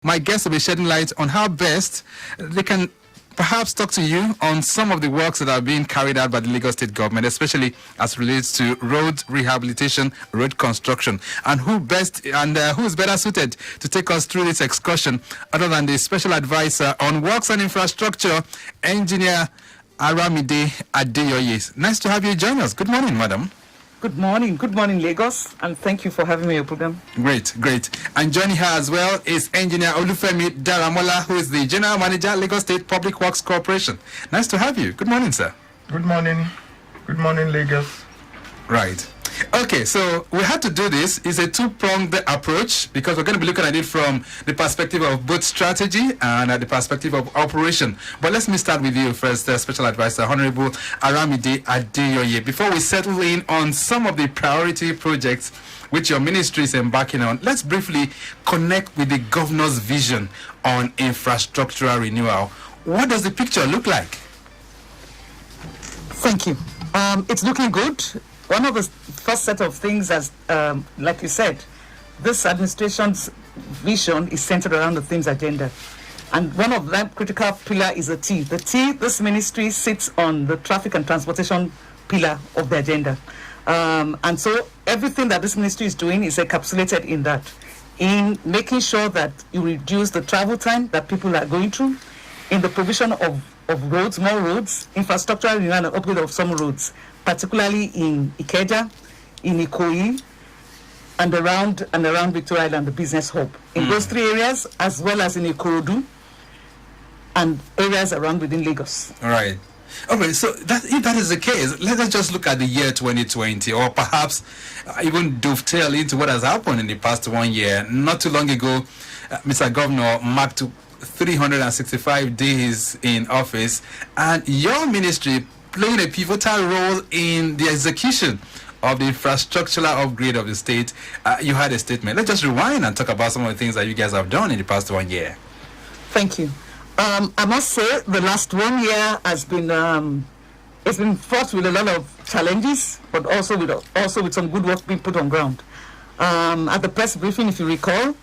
My guests will be shedding light on how best they can perhaps talk to you on some of the works that are being carried out by the Lagos State government, especially as relates to road rehabilitation, road construction, and who is better suited to take us through this excursion other than the special advisor on works and infrastructure, engineer Aramide Adeyoye. Nice to have you join us. Good morning, madam. Good morning, Lagos, and thank you for having me on your program. Great. And joining her as well is engineer Olufemi Daramola, who is the general manager, Lagos State Public Works Corporation. Nice to have you. Good morning, sir. Good morning, Lagos. Right. Okay, so we had to do this. It's a two-pronged approach because we're going to be looking at it from the perspective of both strategy and the perspective of operation. But let me start with you first, Special Advisor, Honorable Aramide Adeyoye. Before we settle in on some of the priority projects which your ministry is embarking on, let's briefly connect with the governor's vision on infrastructural renewal. What does the picture look like? Thank you. It's looking good. One of the first set of things, as like you said, this administration's vision is centered around the themes agenda. And one of that critical pillar is the T. The T, this ministry sits on the traffic and transportation pillar of the agenda. And so everything that this ministry is doing is encapsulated in that, in making sure that you reduce the travel time that people are going through, in the provision of roads, more roads, infrastructural renewal and upgrade of some roads, particularly in Ikeja, in Ikoyi, and around Victoria Island, the business hub. In those three areas, as well as in Ikorodu, and areas around within Lagos. All right. Okay, so if that is the case, let us just look at the year 2020, or perhaps even dovetail into what has happened in the past 1 year. Not too long ago, Mr. Governor marked 365 days in office, and your ministry playing a pivotal role in the execution of the infrastructural upgrade of the state. You had a statement. Let's just rewind and talk about some of the things that you guys have done in the past 1 year. Thank you. I must say the last 1 year has been it's been fraught with a lot of challenges, but also with some good work being put on ground. At the press briefing, if you recall,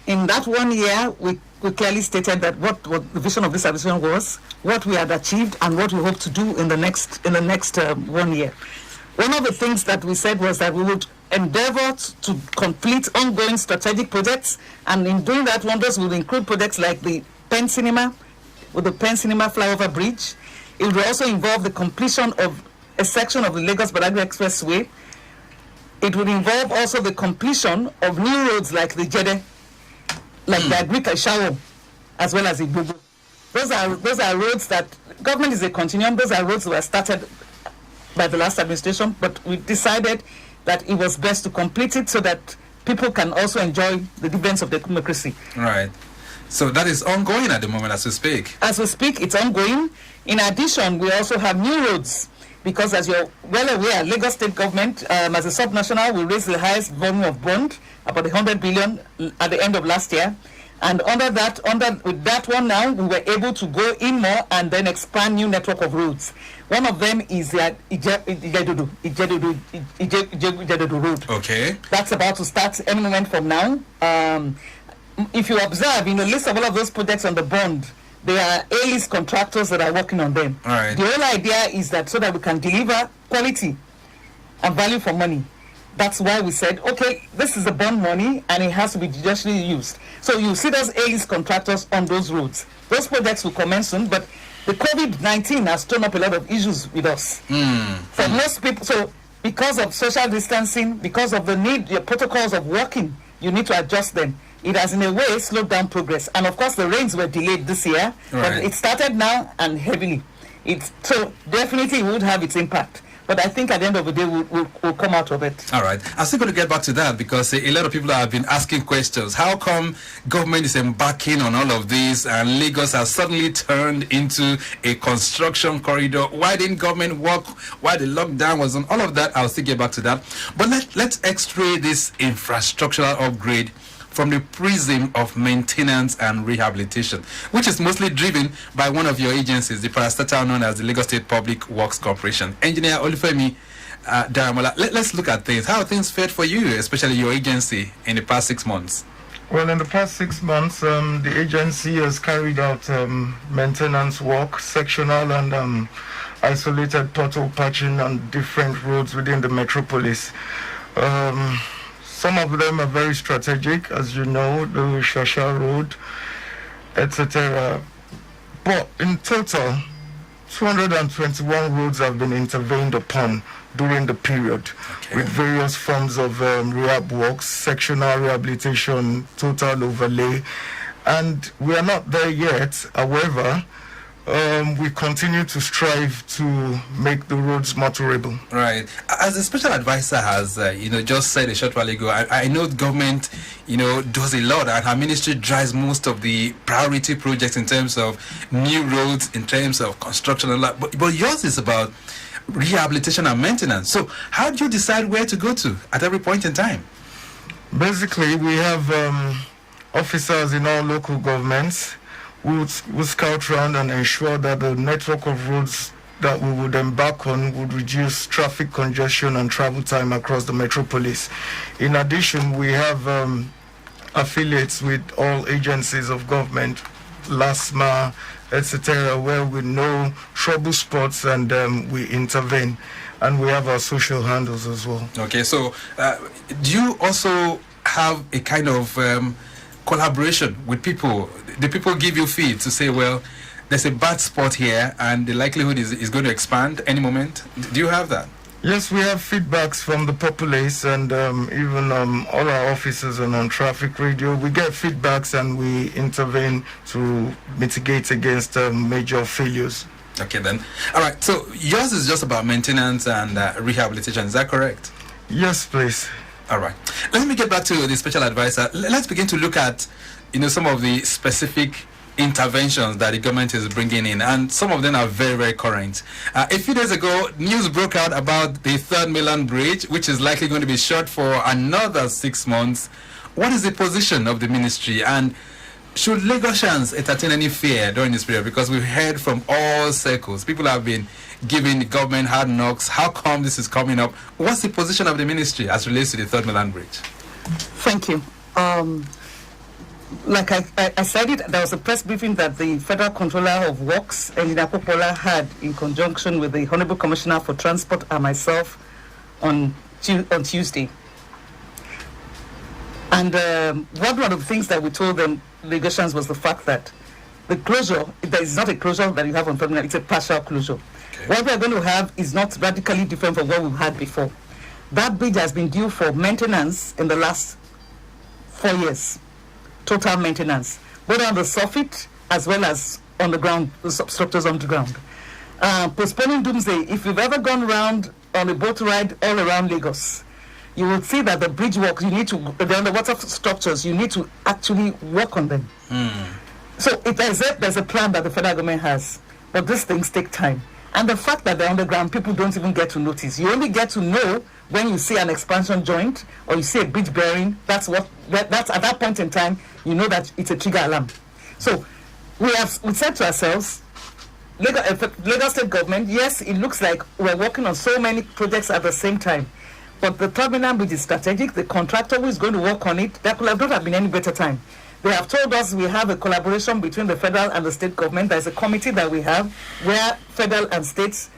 in that 1 year, we clearly stated that what the vision of this administration was, what we had achieved, and what we hope to do in the next 1 year. One of the things that we said was that we would endeavor to complete ongoing strategic projects, and in doing that, wonders will include projects like the Penn Cinema, with the Penn Cinema flyover bridge. It will also involve the completion of a section of the Lagos-Badagry Expressway. It would involve also the completion of new roads like the Jede, like the Agrika Shawo, as well as the Igbogo. Those are roads that government is a continuum. Those are roads that were started by the last administration, but we decided that it was best to complete it so that people can also enjoy the dividends of democracy. Right. So that is ongoing at the moment as we speak. As we speak, it's ongoing. In addition, we also have new roads, because as you're well aware, Lagos State government, as a sub-national, will raise the highest volume of bond, about 100 billion at the end of last year. And with that one now, we were able to go in more and then expand new network of roads. One of them is the Ijedodo Road. Okay. That's about to start any moment from now. If you observe, in the list of all of those projects on the bond, there are A-list contractors that are working on them. All right. The whole idea is that so that we can deliver quality and value for money. That's why we said, okay, this is the bond money and it has to be judiciously used. So you see those A-list contractors on those roads. Those projects will commence soon, but the COVID-19 has thrown up a lot of issues with us. For most people, so because of social distancing, because of the need, your protocols of working, you need to adjust them. It has in a way slowed down progress. And of course the rains were delayed this year, but it started now and heavily. So definitely it would have its impact. But I think at the end of the day, we'll come out of it. All right. I'm still going to get back to that because a lot of people have been asking questions. How come government is embarking on all of this and Lagos has suddenly turned into a construction corridor? Why didn't government work? Why the lockdown was on? All of that, I'll still get back to that. But let's x-ray this infrastructural upgrade from the prism of maintenance and rehabilitation, which is mostly driven by one of your agencies, the parastatal known as the Lagos State Public Works Corporation. Engineer Olufemi Daramola, let's look at things. How have things fared for you, especially your agency, in the past 6 months? Well, in the past 6 months, the agency has carried out maintenance work, sectional and isolated pothole patching on different roads within the metropolis. Some of them are very strategic, as you know, the Shasha Road, etc. But in total, 221 roads have been intervened upon during the period, with various forms of rehab works, sectional rehabilitation, total overlay. And we are not there yet. However, we continue to strive to make the roads more tolerable. Right. As the special advisor has, just said a short while ago, I know the government, does a lot, and her ministry drives most of the priority projects in terms of new roads, in terms of construction and that. But yours is about rehabilitation and maintenance. So how do you decide where to go to at every point in time? Basically, we have officers in all local governments who scout around and ensure that the network of roads that we would embark on would reduce traffic congestion and travel time across the metropolis. In addition, we have affiliates with all agencies of government, LASMA, etc., where we know trouble spots and we intervene. And we have our social handles as well. Okay, so do you also have a kind of collaboration with people? Do people give you feed to say, well, there's a bad spot here and the likelihood is going to expand any moment? Do you have that? Yes, we have feedbacks from the populace and even all our officers and on traffic radio. We get feedbacks and we intervene to mitigate against major failures. Okay, then. All right, so yours is just about maintenance and rehabilitation. Is that correct? Yes, please. All right. Let me get back to the special advisor. Let's begin to look at, some of the specific interventions that the government is bringing in, and some of them are very, very current. A few days ago, news broke out about the Third Mainland Bridge, which is likely going to be shut for another 6 months. What is the position of the ministry, and should Lagosians entertain any fear during this period? Because we've heard from all circles, people have been giving the government hard knocks. How come this is coming up? What's the position of the ministry as relates to the Third Mainland Bridge? Thank you. Like I said it, there was a press briefing that the Federal Controller of Works, Engineer Popola, had in conjunction with the Honorable Commissioner for Transport and myself on Tuesday. And one of the things that we told them, Lagosians, was the fact that the closure, there is not a closure that you have on terminal, it's a partial closure. Okay. What we are going to have is not radically different from what we've had before. That bridge has been due for maintenance in the last 4 years. Total maintenance, both on the soffit as well as on the ground, the substructures on the ground. Postponing doomsday, if you've ever gone around on a boat ride all around Lagos, you will see that the bridge work, you need to, the underwater structures, you need to actually work on them. So there's a plan that the federal government has, but these things take time. And the fact that they're underground, people don't even get to notice. You only get to know when you see an expansion joint or you see a bridge bearing. That's at that point in time, you know that it's a trigger alarm. So we said to ourselves, Lagos State Government, yes, it looks like we're working on so many projects at the same time, but the terminal bridge is strategic. The contractor who is going to work on it, there could not have been any better time. They have told us we have a collaboration between the federal and the state government. There's a committee that we have where federal and states,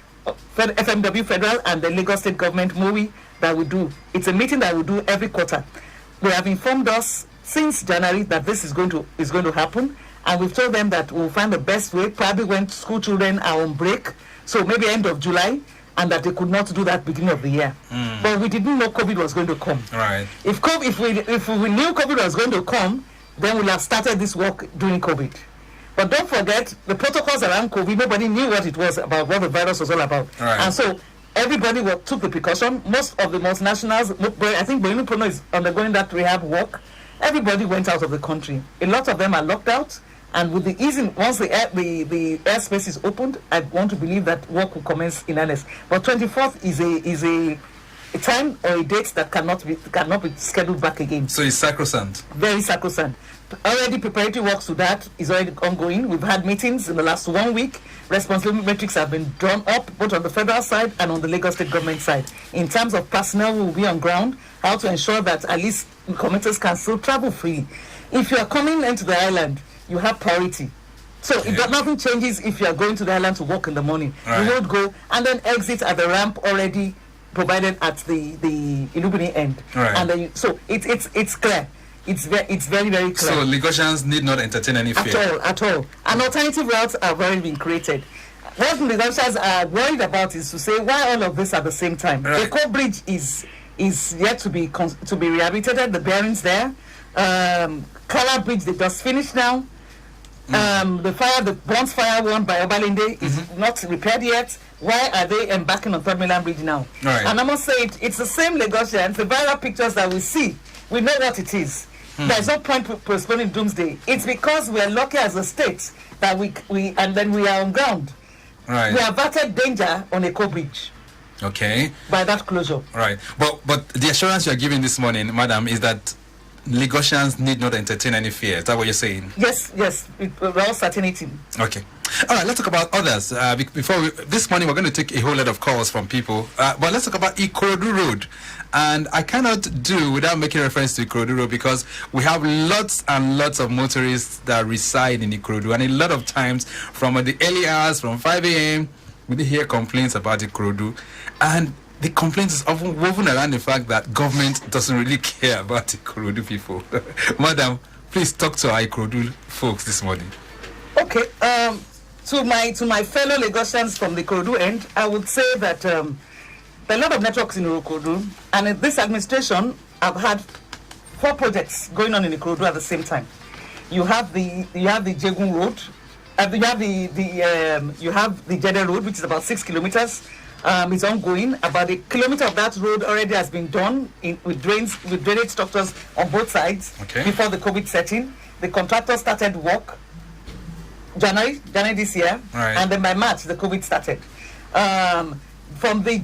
FMW federal and the Lagos State Government, MOWI, that we do. It's a meeting that we do every quarter. They have informed us since January that this is going to happen, and we've told them that we'll find the best way, probably when school children are on break, so maybe end of July, and that they could not do that beginning of the year. But we didn't know COVID was going to come. Right. If we knew COVID was going to come, then we'll have started this work during COVID. But don't forget, the protocols around COVID, nobody knew what it was about, what the virus was all about. Right. And so everybody took the precaution. Most of the multinationals, I think Boinu Prono is undergoing that rehab work. Everybody went out of the country. A lot of them are locked out. And with the easing, once the airspace is opened, I want to believe that work will commence in earnest. But 24th is a time or a date that cannot be scheduled back again. So it's sacrosanct. Very sacrosanct. Already preparatory works to that is already ongoing. We've had meetings in the last 1 week. Responsibility metrics have been drawn up both on the federal side and on the Lagos State Government side. In terms of personnel who will be on ground, how to ensure that at least commuters can still travel freely. If you are coming into the island, you have priority. So nothing changes if you are going to the island to walk in the morning. Right. You would go and then exit at the ramp already provided at the Olubunmi end. Right. And then so it's clear. It's very, very clear. So Lagosians need not entertain any fear. At all. And alternative routes are already being created. What the Lagosians are worried about is to say why all of this at the same time. Right. The core bridge is yet to be rehabilitated. The bearings there. Kala Bridge they just finished now. The bronze fire one by Obalinde is not repaired yet. Why are they embarking on Third Mainland Bridge now? Right. And I must say it's the same Lagosians. The viral pictures that we see, we know what it is. There's no point postponing doomsday. It's because we are lucky as a state that we are on ground. Right. We averted danger on a core bridge. Okay. By that closure. Right. But the assurance you are giving this morning, madam, is that Lagosians need not entertain any fear. Is that what you're saying? Yes. With all certainty. Okay. All right, let's talk about others. This morning, we're going to take a whole lot of calls from people. But let's talk about Ikorodu Road. And I cannot do without making reference to Ikorodu Road because we have lots and lots of motorists that reside in Ikorodu. And a lot of times, from the early hours, from 5 a.m., we hear complaints about Ikorodu. And the complaint is often woven around the fact that government doesn't really care about Ikorodu people. Madam, please talk to our Ikorodu folks this morning. Okay. To my fellow Lagosians from the Ikorodu end, I would say that there are a lot of networks in Ikorodu, and in this administration, I've had 4 projects going on in Ikorodu at the same time. You have the Jegun Road, you have the Jede Road, which is about 6 kilometers. It's ongoing. About a kilometer of that road already has been done with drainage structures on both sides before the COVID setting. The contractor started work January this year, right. And then by March the COVID started. From the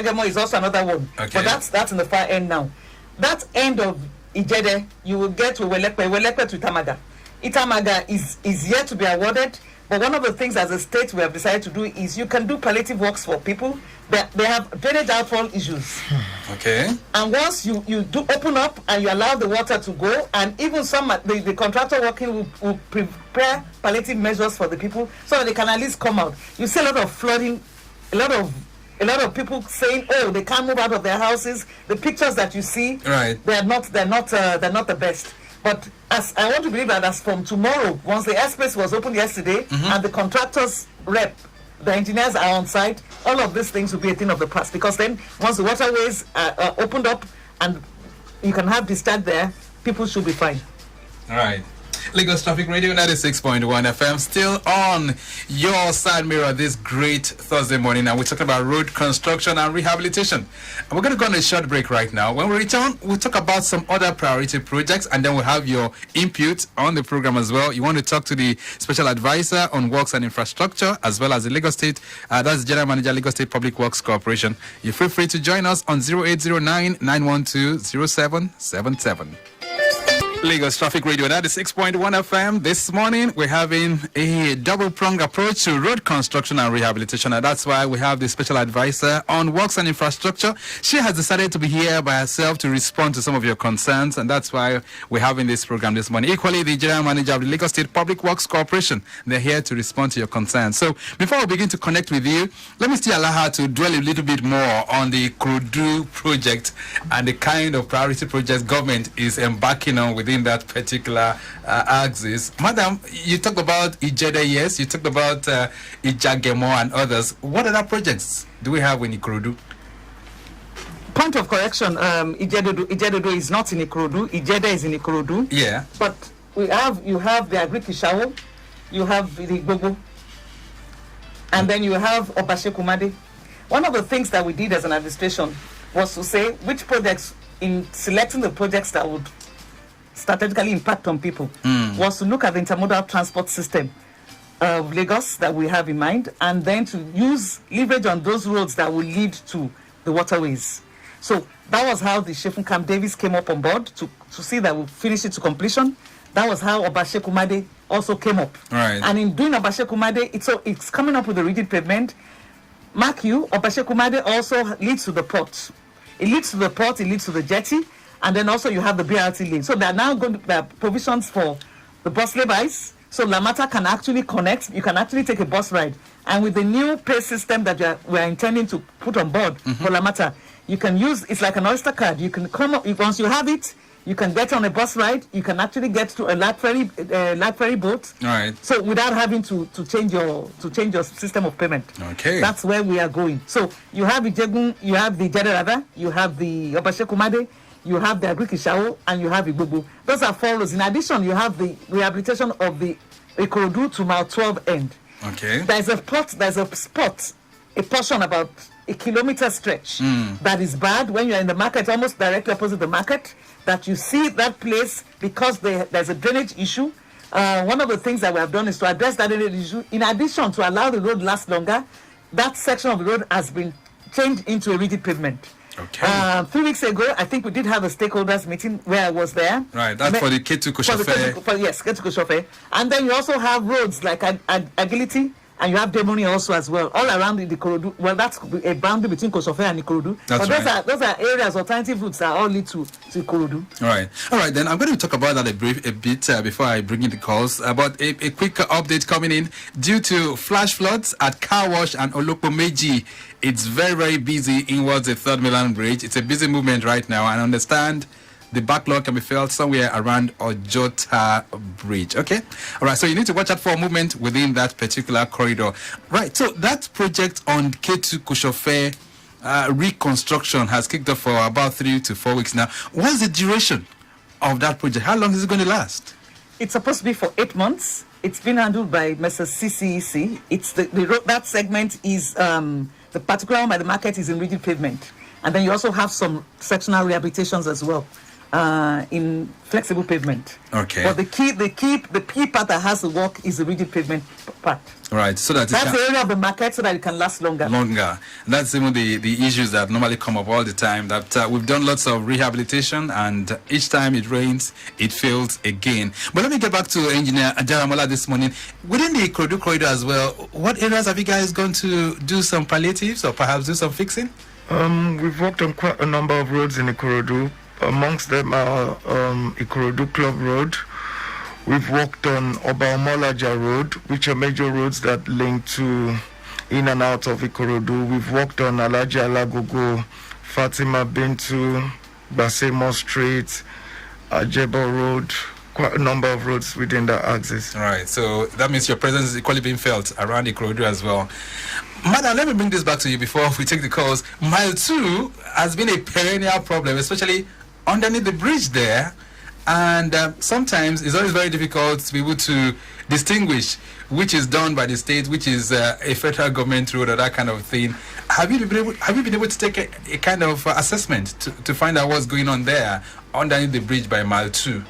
Jagamo is also another one, but that's in the far end now. That end of Ijede, you will get to Welepe to Itamaga. Itamaga is yet to be awarded, but one of the things as a state we have decided to do is you can do palliative works for people. They have drainage outfall issues. Okay. And once you do open up and you allow the water to go, and even the contractor working will prepare palliative measures for the people so that they can at least come out. You see a lot of flooding, a lot of people saying, "Oh, they can't move out of their houses." The pictures that you see, right? They're not the best. But as I want to believe that as from tomorrow, once the airspace was opened yesterday, and the contractors rep, the engineers are on site, all of these things will be a thing of the past. Because then, once the waterways are opened up and you can have discharge there, people should be fine. All right. Lagos Traffic Radio 96.1 FM, still on your side mirror this great Thursday morning, and we're talking about road construction and rehabilitation. And we're going to go on a short break right now. When we return, we'll talk about some other priority projects, and then we'll have your input on the program as well. You want to talk to the special advisor on works and infrastructure, as well as the Lagos State, that's the General Manager, Lagos State Public Works Corporation. You feel free to join us on 0809 912 0777. Lagos Traffic Radio 96.1 FM. This morning, we're having a double-pronged approach to road construction and rehabilitation, and that's why we have the special advisor on works and infrastructure. She has decided to be here by herself to respond to some of your concerns, and that's why we're having this program this morning. Equally, the General Manager of the Lagos State Public Works Corporation, they're here to respond to your concerns. So, before we begin to connect with you, let me still allow her to dwell a little bit more on the Ikorodu project and the kind of priority projects government is embarking on within that particular axis. Madam, you talked about Ijede, yes, you talked about Ijagemo and others. What other projects do we have in Ikorodu? Point of correction, Ijedodo is not in Ikorodu. Ijede is in Ikorodu. Yeah. But you have the Agri-Kishawo, you have the Gogo, and then you have Obashekumade. One of the things that we did as an administration was to say which projects, in selecting the projects that would strategically impact on people, was to look at the intermodal transport system of Lagos that we have in mind, and then to leverage on those roads that will lead to the waterways. So that was how the Shefun Camp Davis came up on board to see that we finish it to completion. That was how Obashekumade also came up. Right. And in doing Obashekumade, it's coming up with a rigid pavement. Mark you, Obashekumade also leads to the port. It leads to the port, it leads to the jetty, and then also you have the BRT lane. So there are now there are provisions for the bus laybys. So Lamata can actually connect. You can actually take a bus ride. And with the new pay system that we are intending to put on board for Lamata, you can use, it's like an Oyster card. You can come up, once you have it, you can get on a bus ride. You can actually get to a light ferry boat. All right. So without having to change your system of payment. Okay. That's where we are going. So you have the Jegun, you have the Jederada, you have the Obashekumade, you have the Agrikishawo, and you have Igbobo. Those are 4 roads. In addition, you have the rehabilitation of the Ikorodu to Mile 12 end. Okay. There's a spot, a portion about a kilometer stretch that is bad when you're in the market, almost directly opposite the market, that you see that place because there's a drainage issue. One of the things that we have done is to address that drainage issue. In addition, to allow the road last longer, that section of the road has been changed into a rigid pavement. Okay. 3 weeks ago, I think we did have a stakeholders meeting where I was there. Right, that's for the Ketu Koshofe. Yes, Ketu Koshofe. And then you also have roads like Agility, and you have Demoni also as well, all around the Ikorodu. Well, that's a boundary between Koshofe and Ikorodu. That's but those are areas, alternative routes that all lead to Ikorodu. All right, then I'm going to talk about that a bit before I bring in the calls. About a quick update coming in. Due to flash floods at Car Wash and Olufemi, it's very, very busy inwards the 3rd Milan Bridge. It's a busy movement right now, and I understand the backlog can be felt somewhere around Ojota Bridge. Okay? All right, so you need to watch out for movement within that particular corridor. Right, so that project on Ketu Koshofe reconstruction has kicked off for about 3 to 4 weeks now. What's the duration of that project? How long is it going to last? It's supposed to be for 8 months. It's been handled by Messrs. CCEC. It's that segment is, the particular one by the market is in rigid pavement. And then you also have some sectional rehabilitations as well. In flexible pavement. Okay. But the key part that has to work is the rigid pavement part. Right. So that's the area of the market so that it can last longer. That's even the issues that normally come up all the time. That we've done lots of rehabilitation, and each time it rains, it fails again. But let me get back to Engineer Daramola this morning. Within the Ikorodu corridor as well, what areas have you guys gone to do some palliatives or perhaps do some fixing? We've worked on quite a number of roads in Ikorodu. Amongst them are Ikorodu Club Road. We've worked on Obaomolaja Road, which are major roads that link to in and out of Ikorodu. We've worked on Alaji Alagogo, Fatima Bintu, Basemo Street, Ajebo Road, quite a number of roads within that axis. Right, so that means your presence is equally being felt around Ikorodu as well. Madam, let me bring this back to you before we take the calls. Mile 2 has been a perennial problem, especially underneath the bridge there. And sometimes it's always very difficult to be able to distinguish which is done by the state, which is a federal government road or that kind of thing. Have you been able to take a kind of assessment to find out what's going on there underneath the bridge by Mile 2?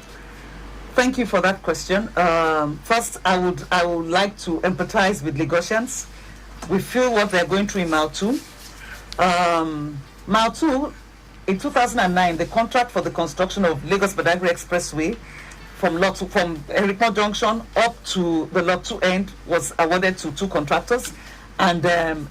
Thank you for that question. First, I would like to empathize with Lagosians. We feel what they're going through in Mile 2. Mile 2, in 2009, the contract for the construction of Lagos Badagry Expressway from Erikmo Junction up to the Lot 2 end was awarded to 2 contractors. And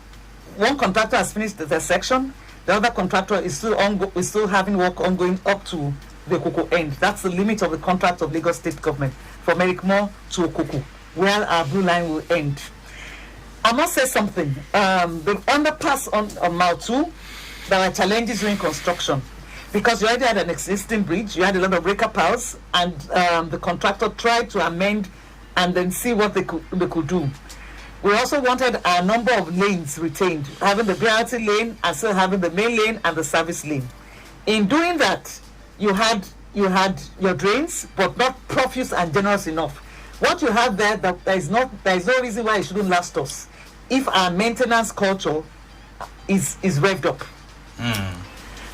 one contractor has finished their section. The other contractor is still having work ongoing up to the Okoko end. That's the limit of the contract of Lagos State Government from Erikmo to Okoko, where our blue line will end. I must say something. The underpass on Mile 2, there were challenges during construction because you already had an existing bridge, you had a lot of breaker piles, and the contractor tried to amend and then see what they could do. We also wanted a number of lanes retained, having the BRT lane and still having the main lane and the service lane. In doing that, you had your drains, but not profuse and generous enough. What you have there, there is no reason why it shouldn't last us if our maintenance culture is revved up.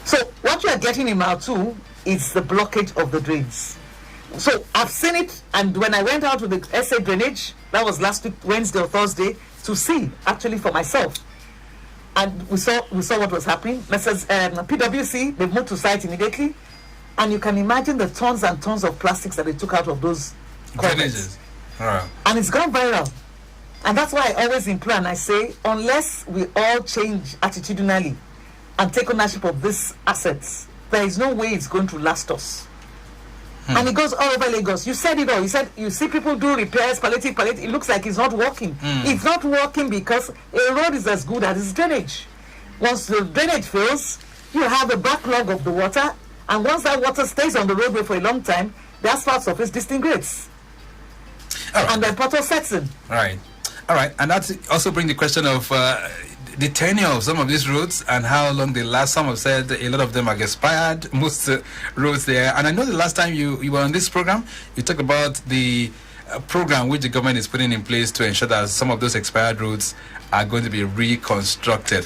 So what you are getting in Mile 2 is the blockage of the drains. So I've seen it, and when I went out with the SA drainage, that was last week, Wednesday or Thursday, to see actually for myself. And we saw what was happening. Mrs. PwC, they moved to site immediately, and you can imagine the tons and tons of plastics that they took out of those drainages. And it's gone viral. And that's why I always implore and I say, unless we all change attitudinally and take ownership of these assets, there is no way it's going to last us. And it goes all over Lagos. You said it all. You said you see people do repairs, palliative. It looks like it's not working. It's not working because a road is as good as its drainage. Once the drainage fails, you have a backlog of the water, and once that water stays on the roadway for a long time, the asphalt surface disintegrates. And then pothole sets in. All right. And that also brings the question of the tenure of some of these roads and how long they last. Some have said a lot of them are expired, most roads there. And I know the last time you were on this program, you talked about the program which the government is putting in place to ensure that some of those expired roads are going to be reconstructed.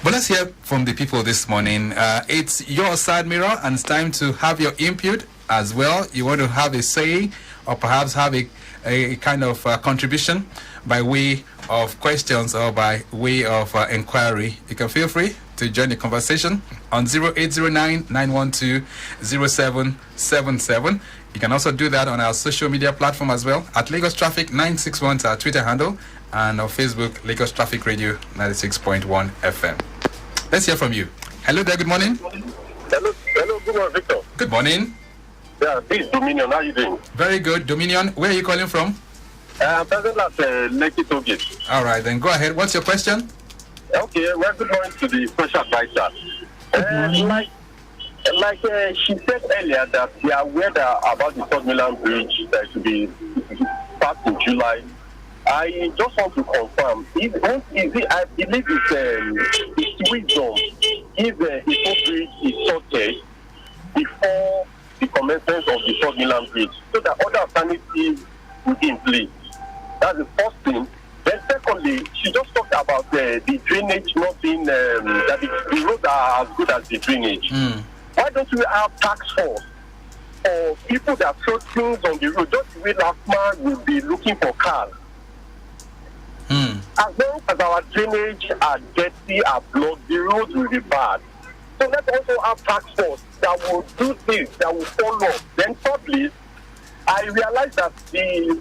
But let's hear from the people this morning. It's your side mirror, and it's time to have your input as well. You want to have a say or perhaps have a kind of contribution by way of questions or by way of inquiry. You can feel free to join the conversation on 0809-912-0777. You can also do that on our social media platform as well at Lagos Traffic 961 to our Twitter handle, and on Facebook, Lagos Traffic Radio 96.1 FM. Let's hear from you. Hello there, good morning. Hello, good morning, Victor. Good morning. Yeah, this is Dominion. How are you doing? Very good. Dominion, where are you calling from? I'm present at Lekki Tollgate. All right, then go ahead. What's your question? Okay, well, good morning to the special advisor. Like she said earlier that we are aware about the Third Milan Bridge that should be passed in July. I just want to confirm, I believe it's wisdom if the bridge is sorted before the commencement of the Third Milan Bridge, so that other alternatives will be in place. That's the first thing. Then secondly, she just talked about the drainage not being, that the roads are as good as the drainage. Why don't we have task force for people that throw things on the road? Just the way last man will be looking for cars. As long as our drainage are dirty, are blocked, the roads will be bad. So let's also have task force that will do this, that will follow. Then thirdly, I realized that the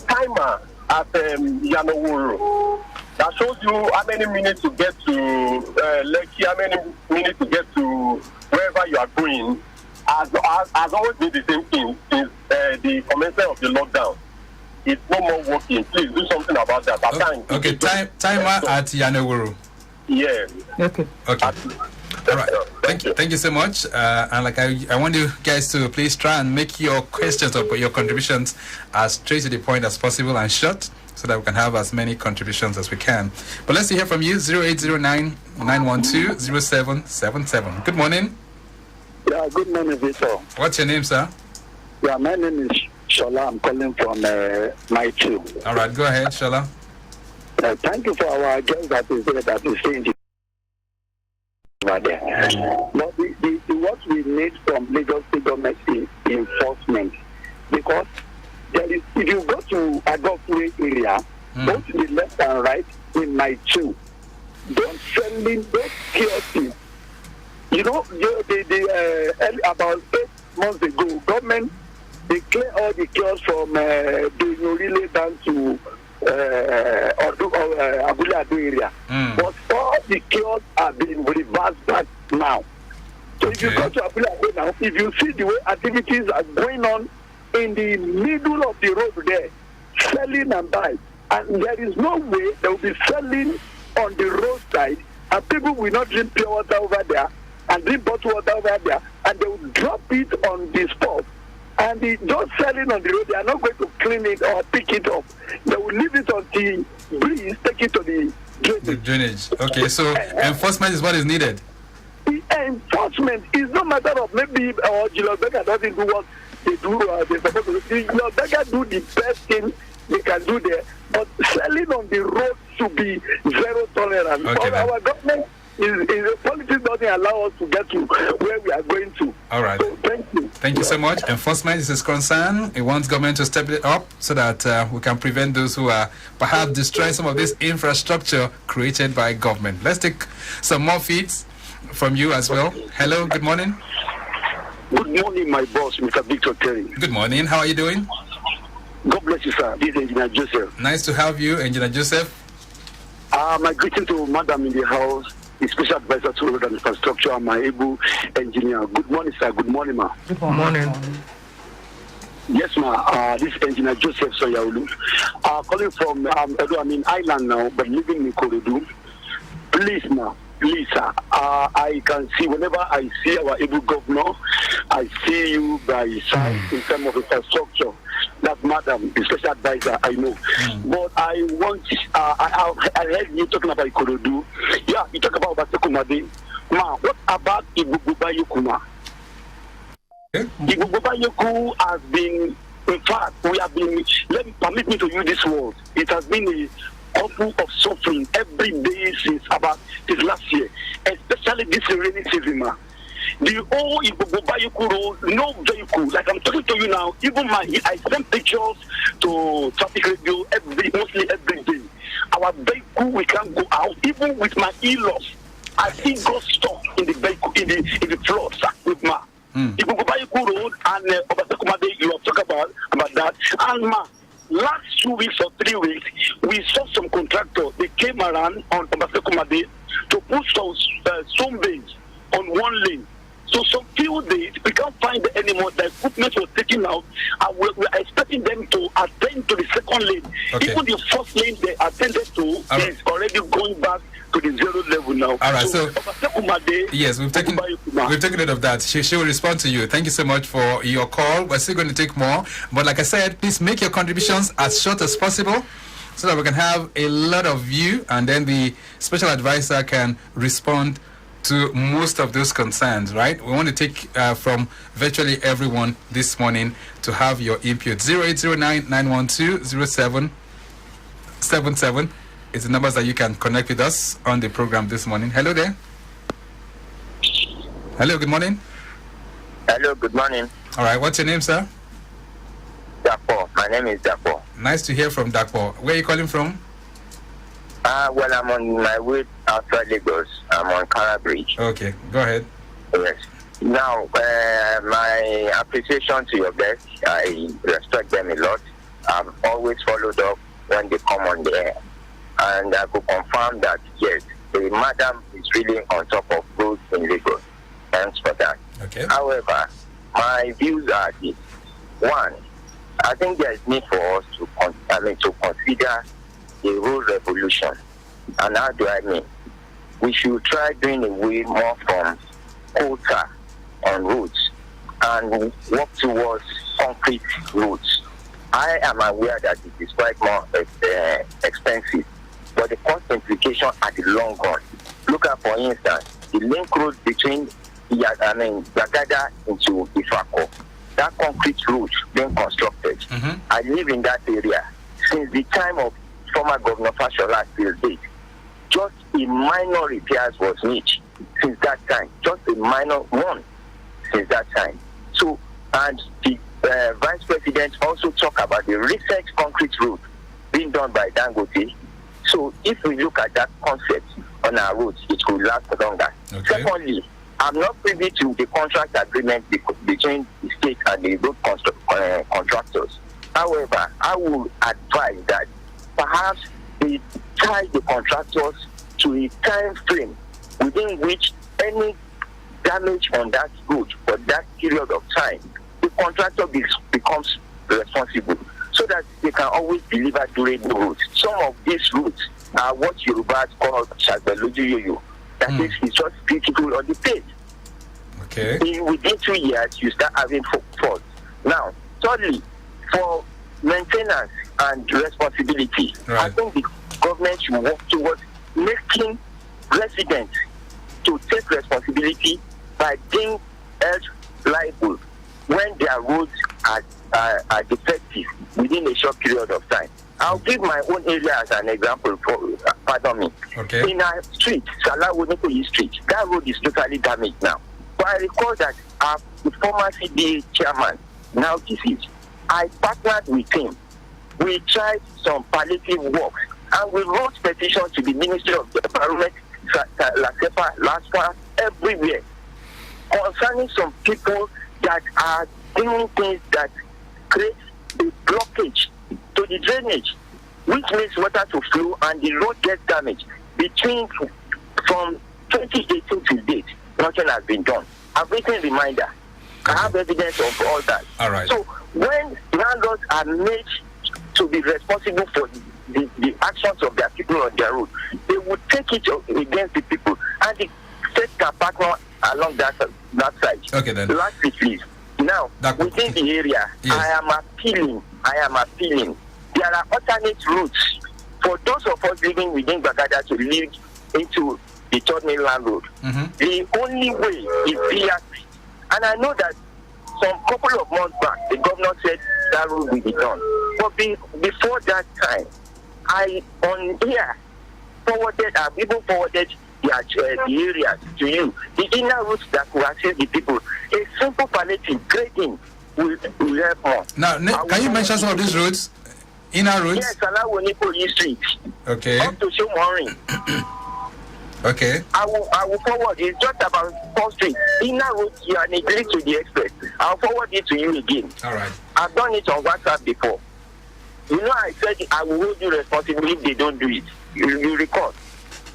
timer at Yanoworo that shows you how many minutes to get to Lekki, how many minutes to get to wherever you are going, has always been the same thing since the commencement of the lockdown. It's no more working. Please do something about that. Okay, timer at Yanoworo. Yeah. Okay. All right. Thank you so much. And like I want you guys to please try and make your questions or your contributions as straight to the point as possible and short, so that we can have as many contributions as we can. But let's hear from you. 0809-912-0777. Good morning. Yeah, good morning, Victor. What's your name, sir? Yeah, my name is Shola. I'm calling from my two. All right, go ahead, Shola. Thank you for our guest that is there, that is saying over there. But what we need from Lagos State government is enforcement, because there is, if you go to Agofure area, both the left and right in my two, don't send in those kiosks. You know, about 8 months ago, government declared all the kiosks from the Norile down to Abulado area. But all the kiosks are being reversed back now. So if you go to Abulado now, if you see the way activities are going on in the middle of the road there, selling and buying, and there is no way they will be selling on the roadside, and people will not drink pure water over there and drink bottled water over there, and they will drop it on the spot. And those selling on the road, they are not going to clean it or pick it up. They will leave it until breeze take it to the drainage. The drainage. Okay, so enforcement is what is needed. The enforcement is no matter of maybe Julius Berger doesn't do what they do. They're supposed to do. Julius Berger do the best thing they can do there, but selling on the road should be zero tolerance. Okay, our government is politics doesn't allow us to get to where we are going to. All right. So, thank you. Thank you so much. Enforcement is his concern. He wants government to step it up so that we can prevent those who are perhaps destroying some of this infrastructure created by government. Let's take some more feeds from you as well. Hello, good morning. Good morning, my boss, Mr. Victor Terry. Good morning. How are you doing? God bless you, sir. This is Engineer Joseph. Nice to have you, Engineer Joseph. My greeting to Madam in the house, the special advisor to road and infrastructure, and my able engineer. Good morning, sir. Good morning, ma. Good morning. Yes, ma. This engineer Joseph Soyaulu. Calling from Island now, but living in Korodu. Please, ma. Please, sir. I can see whenever I see our able governor, I see you by his side in terms of infrastructure. That's madam, the special advisor, I know. But I want, I heard you talking about Ikorodu. Yeah, you talk about Basekumade. Ma, what about Ibububayukuma? Ibububayuku has been, in fact, we have been, permit me to use this word, it has been a couple of suffering every day since last year, especially this rainy season, ma. The whole Ibububayuku road, no vehicle, like I'm talking to you now, even I send pictures to traffic radio mostly every day. Our vehicle, we can't go out, even with my e-loss. I still got stuck in the vehicle, in the floor, with ma. Ibububayuku road and Obasekumade, you have talked about that. And ma, last 2 weeks or 3 weeks, we saw some contractors, they came around on Obasekumade to put some stone base on one lane. So some few days, we can't find them anymore. The equipment was taken out. And we're expecting them to attend to the second lane. Okay. Even the first lane they attended to is already going back to the zero level now. All right, so yes, we've taken note of that. She will respond to you. Thank you so much for your call. We're still going to take more. But like I said, please make your contributions as short as possible so that we can have a lot of you, and then the special advisor can respond to most of those concerns, right? We want to take from virtually everyone this morning to have your input. 0809-912-0777 is the numbers that you can connect with us on the program this morning. Hello there. Hello, good morning. Hello, good morning. All right, what's your name, sir? Dapo. My name is Dapo. Nice to hear from Dapo. Where are you calling from? Well, I'm on my way outside Lagos. I'm on Kara Bridge. Okay, go ahead. Yes. Now, my appreciation to your guests, I respect them a lot. I've always followed up when they come on the air. And I could confirm that, yes, the madam is really on top of roads in Lagos. Thanks for that. Okay. However, my views are this. One, I think there is need for us to consider the road revolution. And how do I mean? We should try doing away more from quota on roads and work towards concrete roads. I am aware that it is quite more expensive, but the cost implication at the long run. Look at, for instance, the link road between Zagada into Ifako. That concrete road being constructed. I live in that area since the time of former Governor Fashola till date. Just a minor repairs was made since that time. Just a minor one since that time. So, and the Vice President also talked about the recent concrete road being done by Dangote. So, if we look at that concept on our roads, it will last longer. Okay. Secondly, I'm not privy to the contract agreement between the state and the road contractors. However, I would advise that perhaps they tie the contractors to a time frame within which any damage on that road for that period of time, the contractor becomes responsible so that they can always deliver during the route. Some of these routes are what Yorubas call Shagbeloju. That is, it's just beautiful on the page. Okay. Within 2 years, you start having faults. Now, thirdly, for maintenance and responsibility, I think the government should work towards making residents to take responsibility by being held liable when their roads are defective within a short period of time. I'll give my own area as an example. Pardon me. Okay. In our street, Salawonikoyi Street, that road is totally damaged now. But I recall that the former CDA chairman, now deceased, I partnered with him. We tried some palliative works, and we wrote petition to the Ministry of the Environment, LASFA, everywhere, concerning some people that are doing things that create a blockage to the drainage, which makes water to flow and the road gets damaged from 2018 to date, nothing has been done. I've written reminder. I have evidence of all that. All right. So when landlords are made to be responsible for the actions of their people on their road, they would take it against the people, and the state can partner along that side. Okay, then. Lastly, please. Now, within the area, yes. I am appealing. There are alternate routes for those of us living within Bagada to lead into the third mainland road. The only way is BRT. And I know that some couple of months back, the governor said that road will be done. But before that time, I've even forwarded the areas to you. The inner routes that will access the people. A simple palliative grading will help more. Now, can you mention some of these roads? Inner roads? Yes, Alawonipo Street. Okay. Up to Shomori. Okay. I will forward. It's just about 4th Street. Inner roads, you are neglected to the express. I'll forward it to you again. All right. I've done it on WhatsApp before. You know, I said I will hold you responsible if they don't do it. You recall.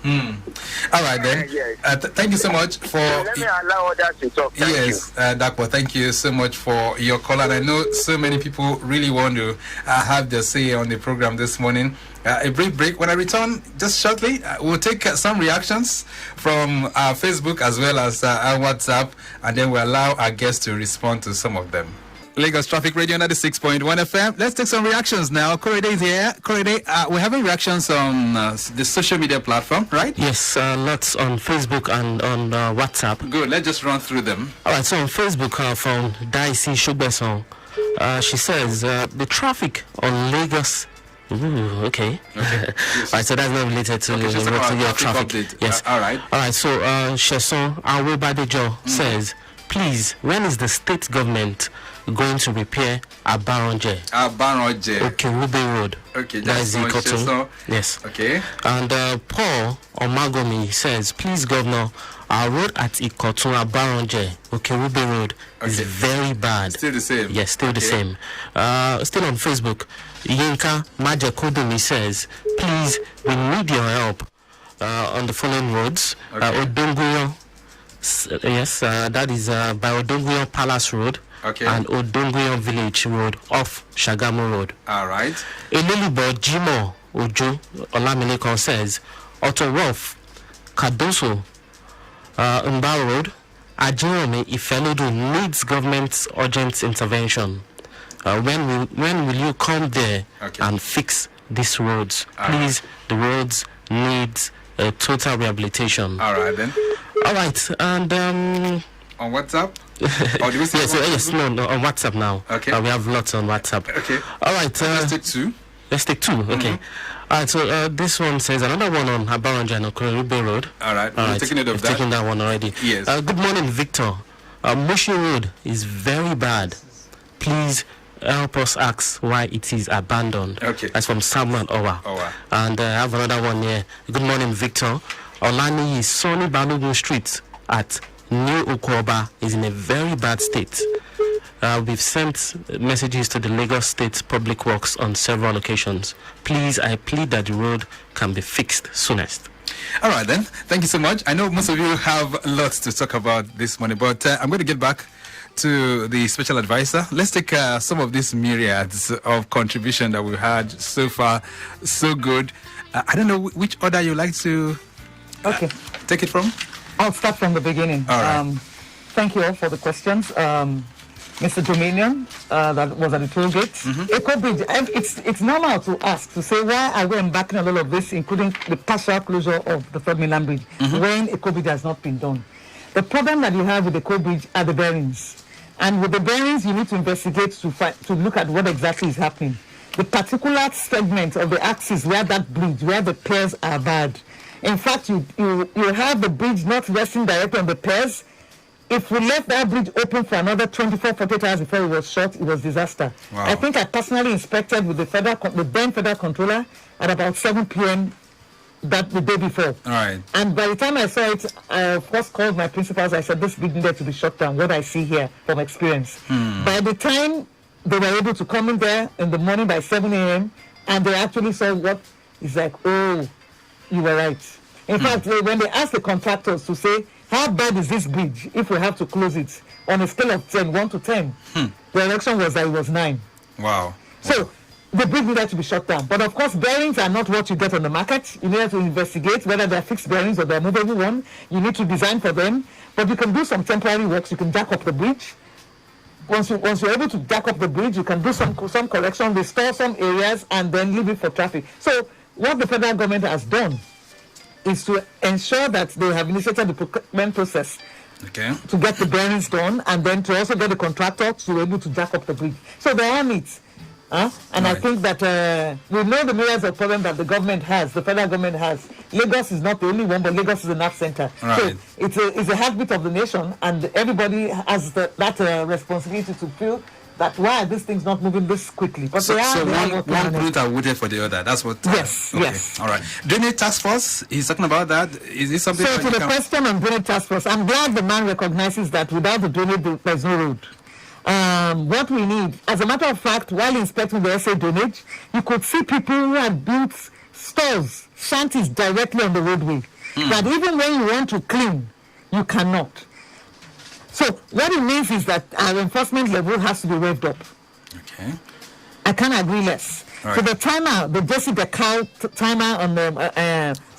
All right then. Yes. Thank you so much for. Let me allow others to talk. Yes, Dakpo, thank you so much for your call. And I know so many people really want to have their say on the program this morning. A brief break. When I return, just shortly, we'll take some reactions from our Facebook as well as our WhatsApp, and then we'll allow our guests to respond to some of them. Lagos Traffic Radio 96.1 FM. Let's take some reactions now. Korede is here. Korede, we're having reactions on the social media platform, right? Yes, lots on Facebook and on WhatsApp. Good. Let's just run through them. All right, so on Facebook from Daisy Shugbeson, she says, the traffic on Lagos... Ooh, okay. All right, so that's not related to your traffic. Update. Yes. All right. All right, so Sheson Awobadejo says, please, when is the state government going to repair Abaronje? Okay, Rube Road. Okay, that's the Cotton. Yes. Okay. And Paul Omagomi says, please, Governor, our road at Ikotun Abaronje, okay, Rube Road, is very bad. Still the same? Yes, still the same. Still on Facebook, Yinka Majakodumi says, please, we need your help on the following roads. Odonguyo, yes, that is by Odonguyo Palace Road. Okay. And Odonguyo Village Road off Shagamu Road. All right. Elilibo Jimo Ojo Olamilekon says, Otto Wolf, Kadoso, Mba Road, Ajirome Ifelodu needs government's urgent intervention. When will you come there and fix these roads? Please, the roads needs total rehabilitation. All right then. All right, and on WhatsApp? Yes, no, on WhatsApp now. Okay. We have lots on WhatsApp. Okay. All right. Let's take two. Okay. All right, so this one says another one on Abaronje and Okororube Road. All right. We're taking note of that. Taking that one already. Yes. Good morning, Victor. Moshi Road is very bad. Please help us ask why it is abandoned. Okay. That's from Samuel Owa. And I have another one here. Good morning, Victor. Olani is Sonny Balogun Street at New Ukwoba is in a very bad state. We've sent messages to the Lagos State Public Works on several occasions. Please, I plead that the road can be fixed soonest. All right, then. Thank you so much. I know most of you have lots to talk about this morning, but I'm going to get back to the special advisor. Let's take some of these myriads of contribution that we've had so far. So good. I don't know which order you like to take it from. I'll start from the beginning. All right. Thank you all for the questions. Mr. Dominion, that was at the toll gate. Eco Bridge, it's normal to ask, to say, why are we embarking on all of this, including the partial closure of the third mainland bridge, when Eco Bridge has not been done? The problem that you have with the Eco Bridge are the bearings. And with the bearings, you need to investigate to look at what exactly is happening. The particular segment of the axis where that bridge, where the piers are bad. In fact, you have the bridge not resting directly on the piers. If we left that bridge open for another 24, 48 hours before it was shut, it was disaster. Wow. I think I personally inspected with the then federal controller at about 7 p.m. the day before. All right. And by the time I saw it, I of course called my principals. I said, this bridge needed to be shut down, what I see here from experience. By the time they were able to come in there in the morning by 7 a.m., and they actually saw what is like, oh, you were right. In fact, when they asked the contractors to say, how bad is this bridge if we have to close it on a scale of 1 to 10, the reaction was that it was 9. Wow. So the bridge needed to be shut down. But of course, bearings are not what you get on the market. You need to investigate whether they're fixed bearings or they're movable one. You need to design for them. But you can do some temporary works. You can jack up the bridge. Once you're able to jack up the bridge, you can do some correction, restore some areas, and then leave it for traffic. So what the federal government has done is to ensure that they have initiated the procurement process to get the bearings done, and then to also get the contractor to be able to jack up the bridge. So they're on it. And I think that we know the myriads of problems that the government has, the federal government has. Lagos is not the only one, but Lagos is a nerve center. Right. So it's a heartbeat of the nation, and everybody has that responsibility to feel that why are these things not moving this quickly. But so one group are waiting for the other. That's what. Yes. Yes. All right. Drainage task force. He's talking about that. Is this something? So to the question on drainage task force, I'm glad the man recognizes that without the drainage, there's no road. What we need, as a matter of fact, while inspecting the SA drainage, you could see people who had built stores, shanties directly on the roadway. That even when you want to clean, you cannot. So what it means is that our enforcement level has to be revved up. Okay. I can't agree less. Right. So the timer, the Jesse the cow timer on the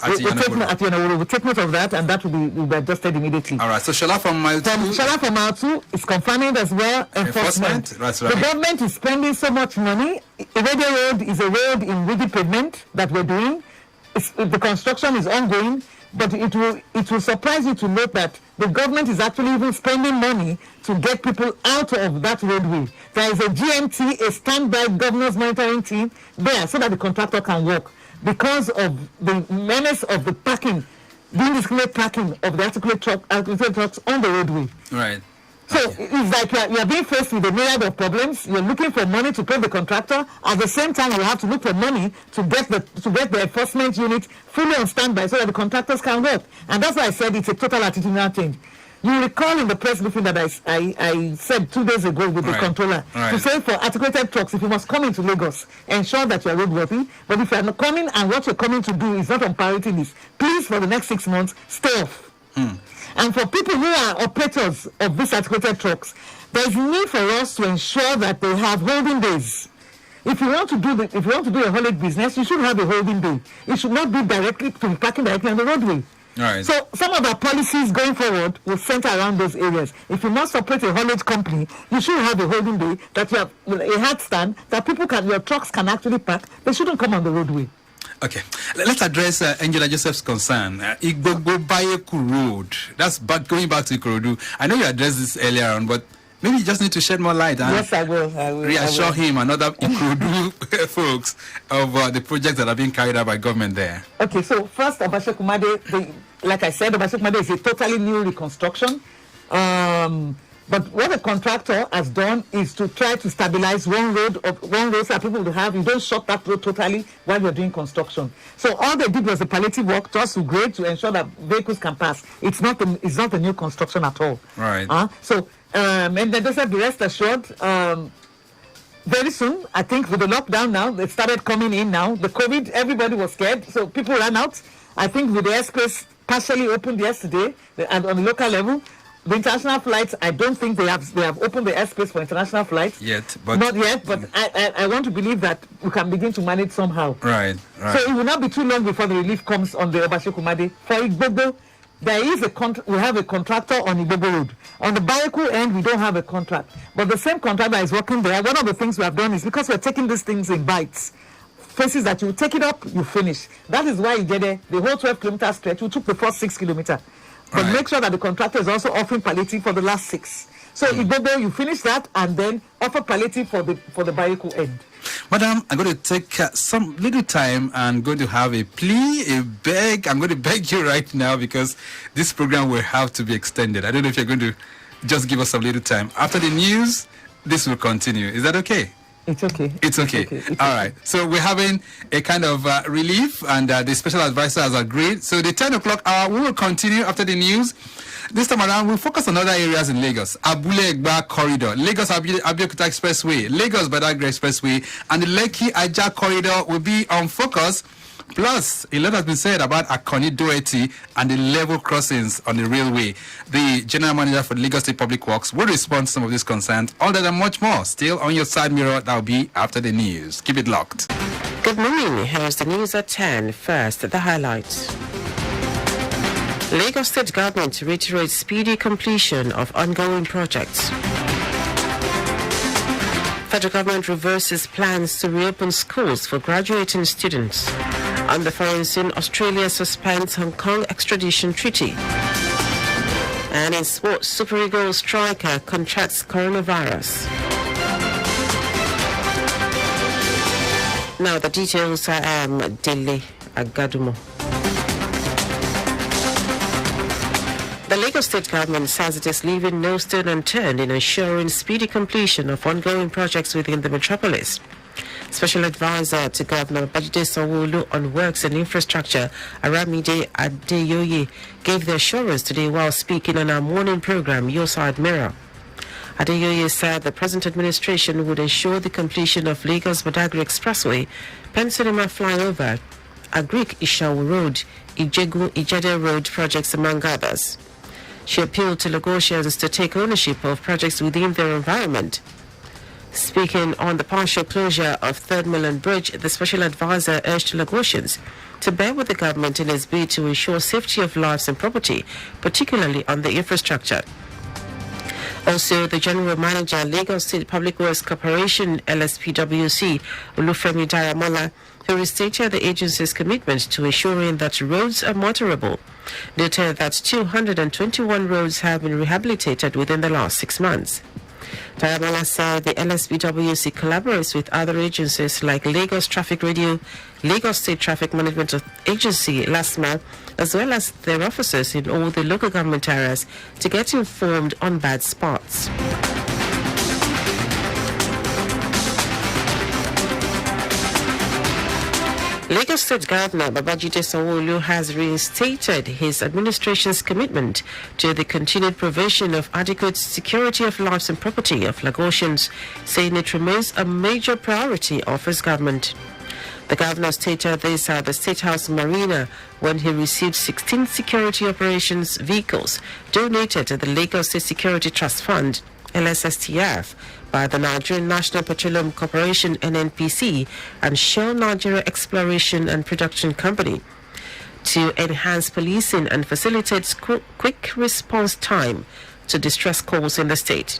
we'll take note of that, and that will be adjusted immediately. All right. So Shola from Mile 2. Shola from Mile 2 is confirming as well enforcement. That's right. The government is spending so much money. Radio Road is a road in rigid pavement that we're doing. The construction is ongoing, but it will surprise you to note that the government is actually even spending money to get people out of that roadway. There is a GMT, a standby governors monitoring team there so that the contractor can work because of the menace of the parking, the indiscriminate parking of the articulate trucks on the roadway. Right. So it's like you are being faced with a myriad of problems. You're looking for money to pay the contractor. At the same time, you have to look for money to get the enforcement unit fully on standby so that the contractors can work. And that's why I said it's a total attitudinal change. You recall in the press briefing that I said 2 days ago with the controller to say for articulated trucks, if you must come into Lagos, ensure that you are roadworthy. But if you are not coming and what you're coming to do is not on priority list, please for the next 6 months stay off. And for people who are operators of these articulated trucks, there is need for us to ensure that they have holding days. If you want to do a haulage business, you should have a holding day. It should not be parking directly on the roadway. Right. So some of our policies going forward will center around those areas. If you must operate a haulage company, you should have a holding day that you have a hard stand that your trucks can actually park. They shouldn't come on the roadway. Okay, let's address Angela Joseph's concern. Igbogbo Bayeku Road. That's going back to Ikorodu. I know you addressed this earlier on, but maybe you just need to shed more light and yes, I will. Reassure him and other Ikorodu folks of the projects that are being carried out by government there. Okay, so first, Obashekumade, like I said, Obashekumade is a totally new reconstruction. But what the contractor has done is to try to stabilize one road that people will have. You don't shut that road totally while you're doing construction. So all they did was the palliative work just to grade to ensure that vehicles can pass. It's not a new construction at all. Right. And then just be rest assured, very soon, I think with the lockdown now, they started coming in now. The COVID, everybody was scared, so people ran out. I think with the airspace partially opened yesterday, and on the local level, the international flights, I don't think they have opened the airspace for international flights. Not yet, but I want to believe that we can begin to manage somehow. Right. So it will not be too long before the relief comes on the Obashekumade. For Igbogo, we have a contractor on Igbogo Road. On the Bayeku end, we don't have a contract. But the same contractor is working there. One of the things we have done is because we're taking these things in bites, places that you take it up, you finish. That is why the whole 12-kilometer stretch, we took the first 6 kilometers. But make sure that the contractor is also offering palliative for the last 6. So Igbogo, you finish that and then offer palliative for the Bayeku end. Madam, I'm going to take some little time and going to have a plea, a beg. I'm going to beg you right now because this program will have to be extended. I don't know if you're going to just give us some little time. After the news, this will continue. Is that okay? It's okay. It's okay. All right. So we're having a kind of relief, and the special advisor has agreed. So the 10 o'clock hour, we will continue after the news. This time around, we'll focus on other areas in Lagos. Abule-Egba Corridor, Lagos-Abeokuta Expressway, Lagos-Badagry Expressway, and the Lekki-Ajah Corridor will be on focus Plus, a lot has been said about Akoni Doherty and the level crossings on the railway. The General Manager for the Lagos State Public Works will respond to some of these concerns. All that and much more still on your side mirror. That will be after the news. Keep it locked. Good morning. Here's the news at 10. First, the highlights. Lagos State Government reiterates speedy completion of ongoing projects. Federal Government reverses plans to reopen schools for graduating students. On the foreign scene, Australia suspends Hong Kong extradition treaty. And in sports, Super Eagles striker contracts coronavirus. Now the details. I am Dele Agadumo. The Lagos State Government says it is leaving no stone unturned in ensuring speedy completion of ongoing projects within the metropolis. Special Advisor to Governor Babajide Sanwo-Olu on Works and Infrastructure, Aramide Adeyoye, gave the assurance today while speaking on our morning program, YOURSIDEMIRROR. Adeyoye said the present administration would ensure the completion of Lagos-Badagry Expressway, Pensinema Flyover, Agric-Ishawu Road, Ijede Road projects, among others. She appealed to Lagosians to take ownership of projects within their environment. Speaking on the partial closure of Third Mainland Bridge, the Special Advisor urged Lagosians to bear with the government in its bid to ensure safety of lives and property, particularly on the infrastructure. Also, the General Manager, Lagos State Public Works Corporation, LSPWC, Olufemi Daramola, who restated the agency's commitment to ensuring that roads are motorable, noted that 221 roads have been rehabilitated within the last 6 months. Daramola said the LSPWC collaborates with other agencies like Lagos Traffic Radio, Lagos State Traffic Management Agency, LASMA, as well as their officers in all the local government areas to get informed on bad spots. Lagos State Governor Babajide Sanwo-Olu has reinstated his administration's commitment to the continued provision of adequate security of lives and property of Lagosians, saying it remains a major priority of his government. The governor stated this at the State House Marina when he received 16 security operations vehicles donated to the Lagos State Security Trust Fund, LSSTF, by the Nigerian National Petroleum Corporation, NNPC, and Shell Nigeria Exploration and Production Company to enhance policing and facilitate quick response time to distress calls in the state.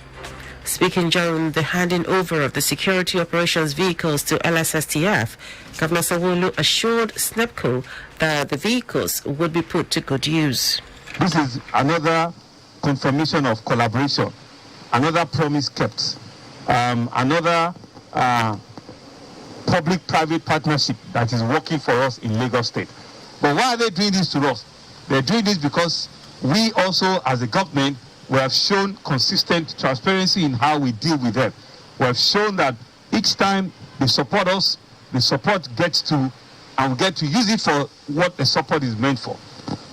Speaking during the handing over of the security operations vehicles to LSSTF, Governor Sanwo-Olu assured SNEPCO that the vehicles would be put to good use. This is another confirmation of collaboration, another promise kept, another public-private partnership that is working for us in Lagos State. But why are they doing this to us? They're doing this because we also, as a government, we have shown consistent transparency in how we deal with them. We have shown that each time they support us, the support gets to, and we get to use it for what the support is meant for.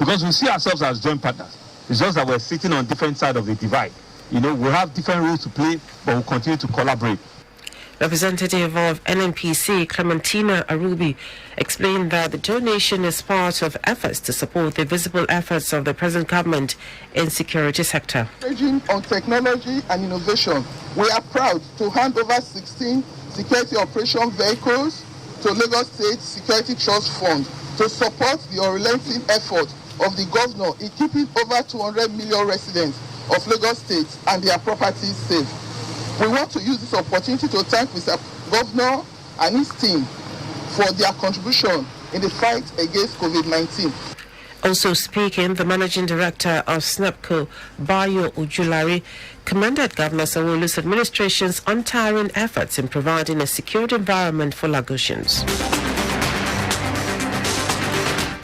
Because we see ourselves as joint partners. It's just that we're sitting on different sides of the divide. You know, we have different roles to play, but we'll continue to collaborate. Representative of NNPC, Clementina Arubi, explained that the donation is part of efforts to support the visible efforts of the present government in security sector. On technology and innovation, we are proud to hand over 16 security operation vehicles to Lagos State Security Trust Fund to support the unrelenting effort of the governor in keeping over 200 million residents of Lagos State and their properties safe. We want to use this opportunity to thank Mr. Governor and his team for their contribution in the fight against COVID-19. Also speaking, the Managing Director of SNEPCO, Bayo Ujulari, commended Governor Sanwo-Olu's administration's untiring efforts in providing a secured environment for Lagosians.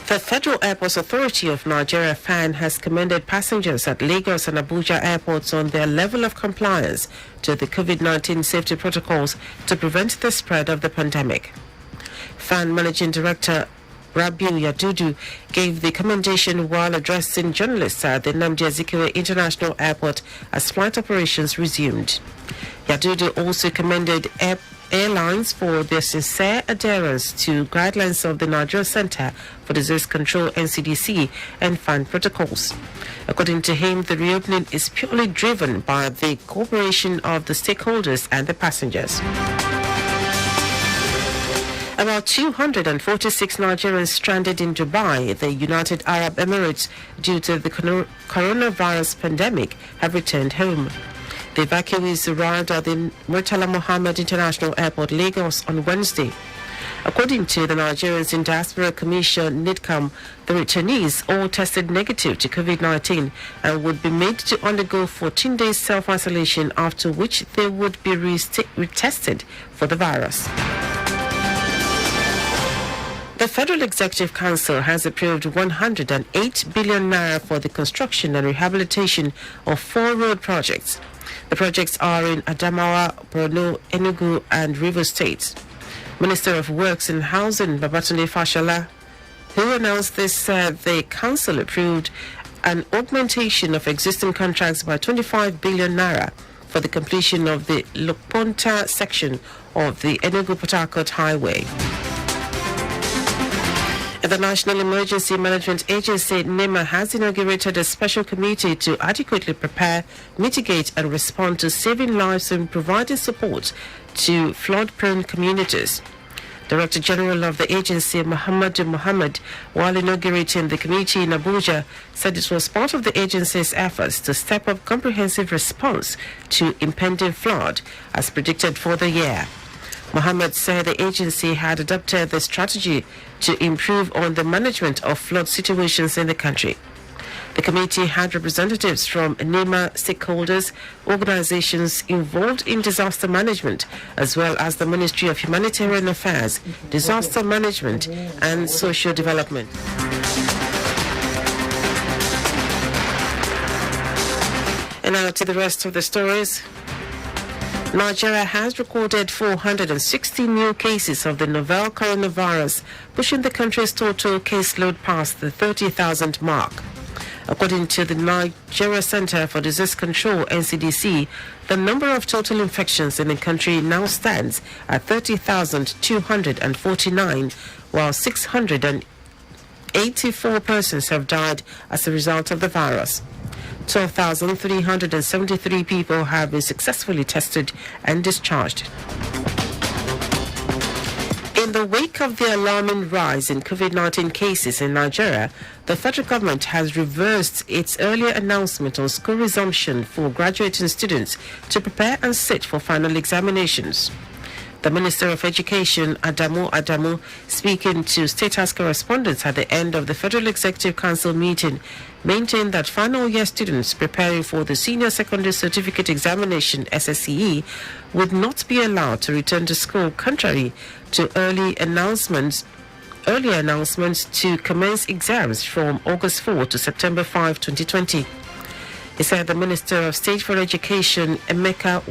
The Federal Airports Authority of Nigeria, FAN, has commended passengers at Lagos and Abuja airports on their level of compliance to the COVID-19 safety protocols to prevent the spread of the pandemic. FAN Managing Director Rabiu Yadudu gave the commendation while addressing journalists at the Nnamdi Azikiwe International Airport as flight operations resumed. Yadudu also commended airlines for their sincere adherence to guidelines of the Nigeria Center for Disease Control (NCDC) and fund protocols. According to him, the reopening is purely driven by the cooperation of the stakeholders and the passengers. About 246 Nigerians stranded in Dubai, the United Arab Emirates, due to the coronavirus pandemic have returned home. The evacuees arrived at the Murtala Mohammed International Airport, Lagos, on Wednesday. According to the Nigerians in Diaspora Commission, NIDCAM, the returnees all tested negative to COVID-19 and would be made to undergo 14 days self-isolation, after which they would be retested for the virus. The Federal Executive Council has approved 108 billion naira for the construction and rehabilitation of 4 road projects. The projects are in Adamawa, Borno, Enugu and Rivers States. Minister of Works and Housing, Babatunde Fashola, who announced this, said the council approved an augmentation of existing contracts by 25 billion naira for the completion of the Luponta section of the Enugu-Port Harcourt Highway. The National Emergency Management Agency, NEMA, has inaugurated a special committee to adequately prepare, mitigate and respond to saving lives and providing support to flood-prone communities. Director General of the agency, Muhammadu Muhammad, while inaugurating the committee in Abuja, said it was part of the agency's efforts to step up comprehensive response to impending flood as predicted for the year. Mohammed said the agency had adopted the strategy to improve on the management of flood situations in the country. The committee had representatives from NEMA stakeholders, organizations involved in disaster management, as well as the Ministry of Humanitarian Affairs, Disaster Management and Social Development. And now to the rest of the stories. Nigeria has recorded 460 new cases of the novel coronavirus, pushing the country's total caseload past the 30,000 mark. According to the Nigeria Center for Disease Control (NCDC), the number of total infections in the country now stands at 30,249, while 684 persons have died as a result of the virus. 12,373 people have been successfully tested and discharged. In the wake of the alarming rise in COVID-19 cases in Nigeria, the federal government has reversed its earlier announcement on school resumption for graduating students to prepare and sit for final examinations. The Minister of Education, Adamu, speaking to State House correspondents at the end of the Federal Executive Council meeting, maintained that final year students preparing for the Senior Secondary Certificate Examination (SSCE) would not be allowed to return to school, contrary to earlier announcements to commence exams from August 4 to September 5, 2020. He said the Minister of State for Education, Emeka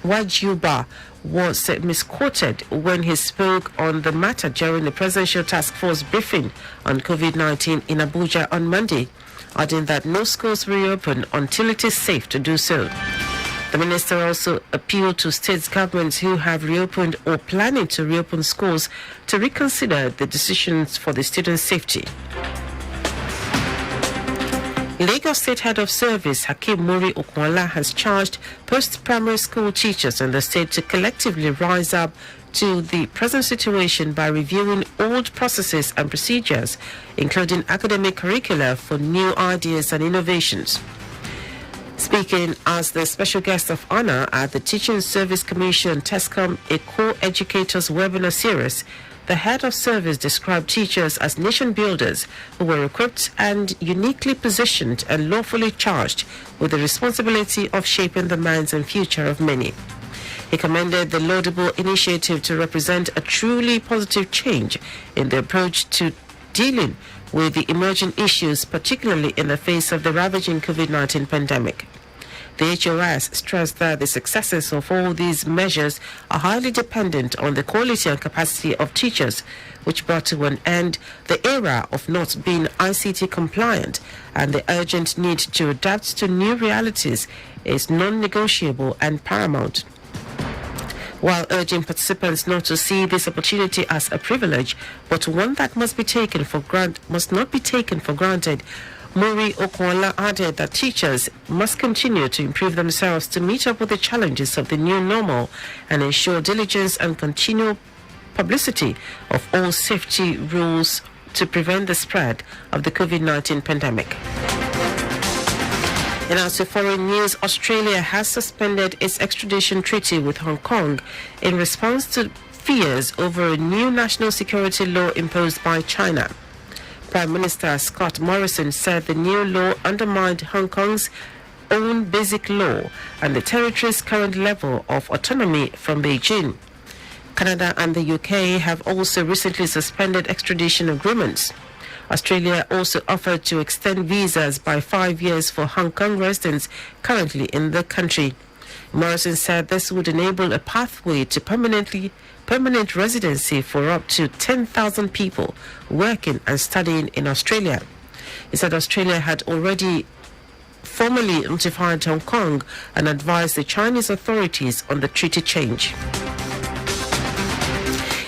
Wajuba, was misquoted when he spoke on the matter during the Presidential Task Force briefing on COVID-19 in Abuja on Monday, adding that no schools reopen until it is safe to do so. The minister also appealed to state governments who have reopened or planning to reopen schools to reconsider the decisions for the students' safety. Lagos State Head of Service Hakeem Muri Okwala has charged post-primary school teachers in the state to collectively rise up to the present situation by reviewing old processes and procedures, including academic curricula, for new ideas and innovations. Speaking as the special guest of honor at the Teaching Service Commission TESCOM Eco Educators webinar series, the head of service described teachers as nation builders who were equipped and uniquely positioned and lawfully charged with the responsibility of shaping the minds and future of many. He commended the laudable initiative to represent a truly positive change in the approach to dealing with the emerging issues, particularly in the face of the ravaging COVID-19 pandemic. The HOS stressed that the successes of all these measures are highly dependent on the quality and capacity of teachers, which brought to an end the era of not being ICT compliant, and the urgent need to adapt to new realities is non-negotiable and paramount. while urging participants not to see this opportunity as a privilege, but one that must not be taken for granted. Muri Okwala added that teachers must continue to improve themselves to meet up with the challenges of the new normal and ensure diligence and continual publicity of all safety rules to prevent the spread of the COVID-19 pandemic. In our foreign news, Australia has suspended its extradition treaty with Hong Kong in response to fears over a new national security law imposed by China. Prime Minister Scott Morrison said the new law undermined Hong Kong's own basic law and the territory's current level of autonomy from Beijing. Canada and the UK have also recently suspended extradition agreements. Australia also offered to extend visas by 5 years for Hong Kong residents currently in the country. Morrison said this would enable a pathway to permanent residency for up to 10,000 people working and studying in Australia. He said Australia had already formally notified Hong Kong and advised the Chinese authorities on the treaty change.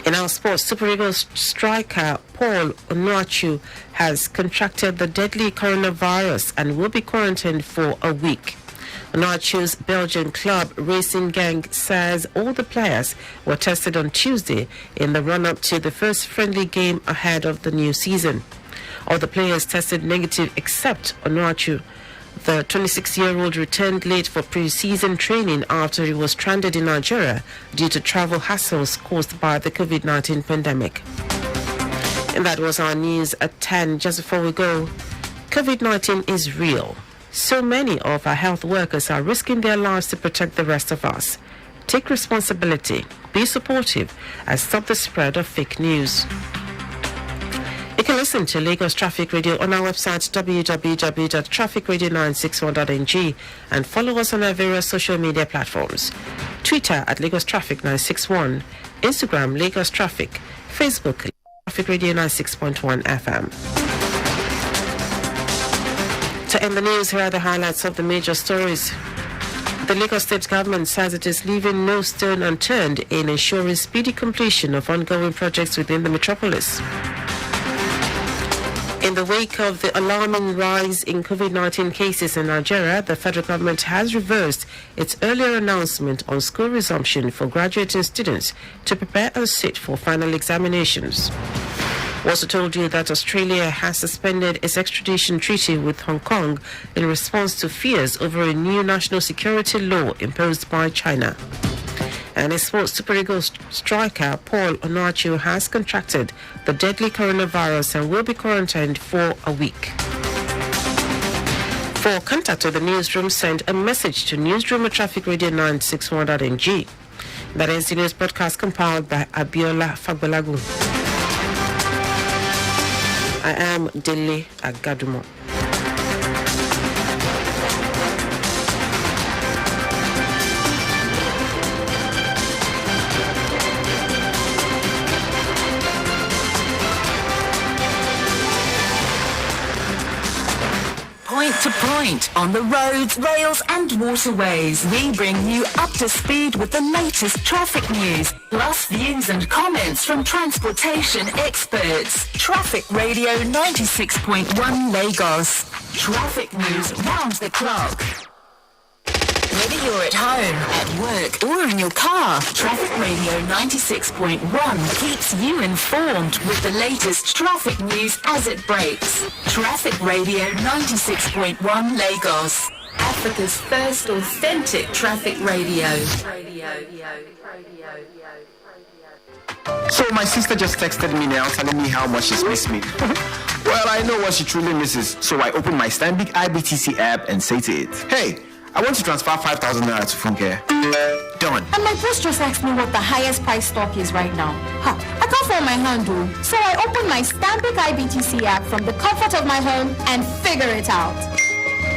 In our sports, Super Eagles striker Paul Onuachu has contracted the deadly coronavirus and will be quarantined for a week. Onuachu's Belgian club Racing Gang says all the players were tested on Tuesday in the run-up to the first friendly game ahead of the new season. All the players tested negative except Onuachu. The 26-year-old returned late for pre-season training after he was stranded in Nigeria due to travel hassles caused by the COVID-19 pandemic. And that was our news at 10. Just before we go, COVID-19 is real. So many of our health workers are risking their lives to protect the rest of us. Take responsibility, be supportive, and stop the spread of fake news. You can listen to Lagos Traffic Radio on our website www.trafficradio961.ng and follow us on our various social media platforms. Twitter at Lagos Traffic 961, Instagram Lagos Traffic, Facebook Traffic Radio 96.1 FM. To end the news, here are the highlights of the major stories. The Lagos State government says it is leaving no stone unturned in ensuring speedy completion of ongoing projects within the metropolis. In the wake of the alarming rise in COVID-19 cases in Nigeria, the federal government has reversed its earlier announcement on school resumption for graduating students to prepare and sit for final examinations. We also told you that Australia has suspended its extradition treaty with Hong Kong in response to fears over a new national security law imposed by China. And a sports Super Eagles striker, Paul Onuachu, has contracted the deadly coronavirus and will be quarantined for a week. For contact with the newsroom, send a message to newsroom@trafficradio961.ng. That is the news broadcast compiled by Abiola Fagbalagu. I am Dele Agadumo. Point to point on the roads, rails and waterways, we bring you up to speed with the latest traffic news, plus views and comments from transportation experts. Traffic Radio 96.1 Lagos. Traffic news round the clock. Whether you're at home, at work or in your car, Traffic Radio 96.1 keeps you informed with the latest traffic news as it breaks. Traffic Radio 96.1 Lagos, Africa's first authentic traffic radio. So my sister just texted me now telling me how much she's missed me. Well, I know what she truly misses, so I open my Stanbic IBTC app and say to it, hey, I want to transfer 5,000 naira to Funke. Done. And my boss just asked me what the highest price stock is right now. I can't find my hand, though. So I opened my Stanbic IBTC app from the comfort of my home and figure it out.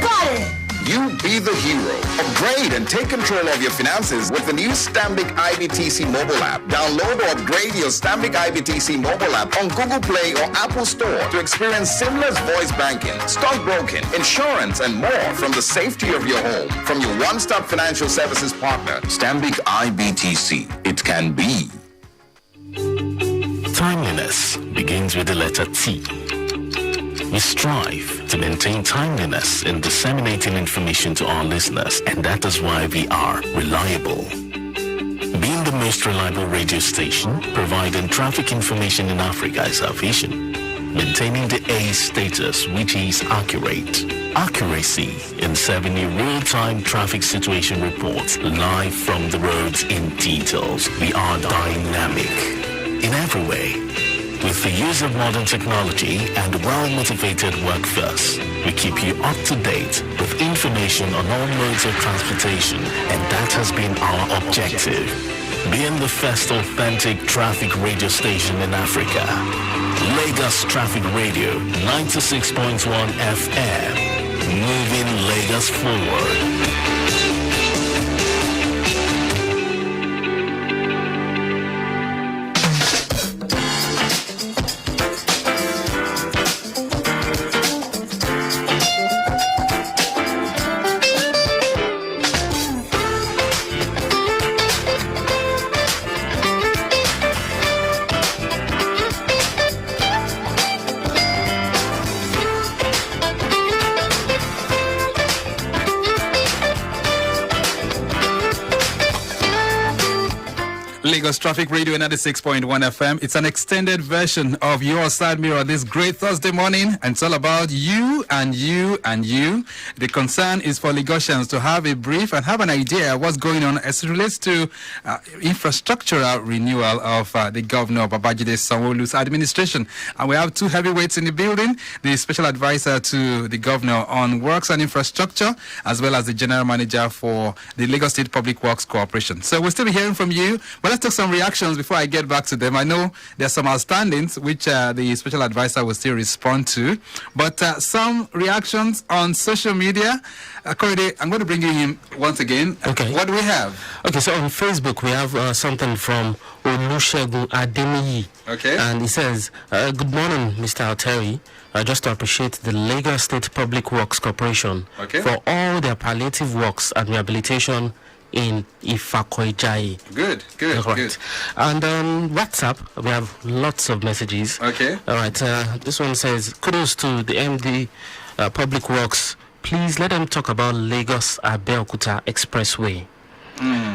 Got it! You be the hero. Upgrade and take control of your finances with the new Stanbic IBTC mobile app. Download or upgrade your Stanbic IBTC mobile app on Google Play or Apple Store to experience seamless voice banking, stockbroking, insurance, and more from the safety of your home. From your one-stop financial services partner, Stanbic IBTC. It can be. Timeliness begins with the letter T. We strive to maintain timeliness in disseminating information to our listeners, and that is why we are reliable. Being the most reliable radio station, providing traffic information in Africa is our vision. Maintaining the A status, which is accurate. Accuracy in serving you real-time traffic situation reports live from the roads in details. We are dynamic in every way. With the use of modern technology and well-motivated workforce, we keep you up to date with information on all modes of transportation, and that has been our objective. Being the first authentic traffic radio station in Africa. Lagos Traffic Radio, 96.1 FM. Moving Lagos forward. Lagos Traffic Radio 96.1 FM. It's an extended version of Your Side Mirror this great Thursday morning, and it's all about you and you and you. The concern is for Lagosians to have a brief and have an idea of what's going on as it relates to infrastructural renewal of the Governor Babajide Sanwo-Olu's administration. And we have two heavyweights in the building, the Special Advisor to the Governor on Works and Infrastructure, as well as the General Manager for the Lagos State Public Works Corporation. So we'll still be hearing from you, but let's take some reactions before I get back to them. I know there's some outstandings which the Special Advisor will still respond to, but some reactions on social media. Korede, I'm going to bring you in once again. Okay. What do we have? Okay, so on Facebook we have something from Adeyoye. Okay. And he says, good morning, Mr. Alteri. Just to appreciate the Lagos State Public Works Corporation for all their palliative works and rehabilitation in Ifakoijai. Good. And on WhatsApp, we have lots of messages. Okay. All right. This one says, kudos to the MD Public Works. Please let them talk about Lagos Abeokuta Expressway.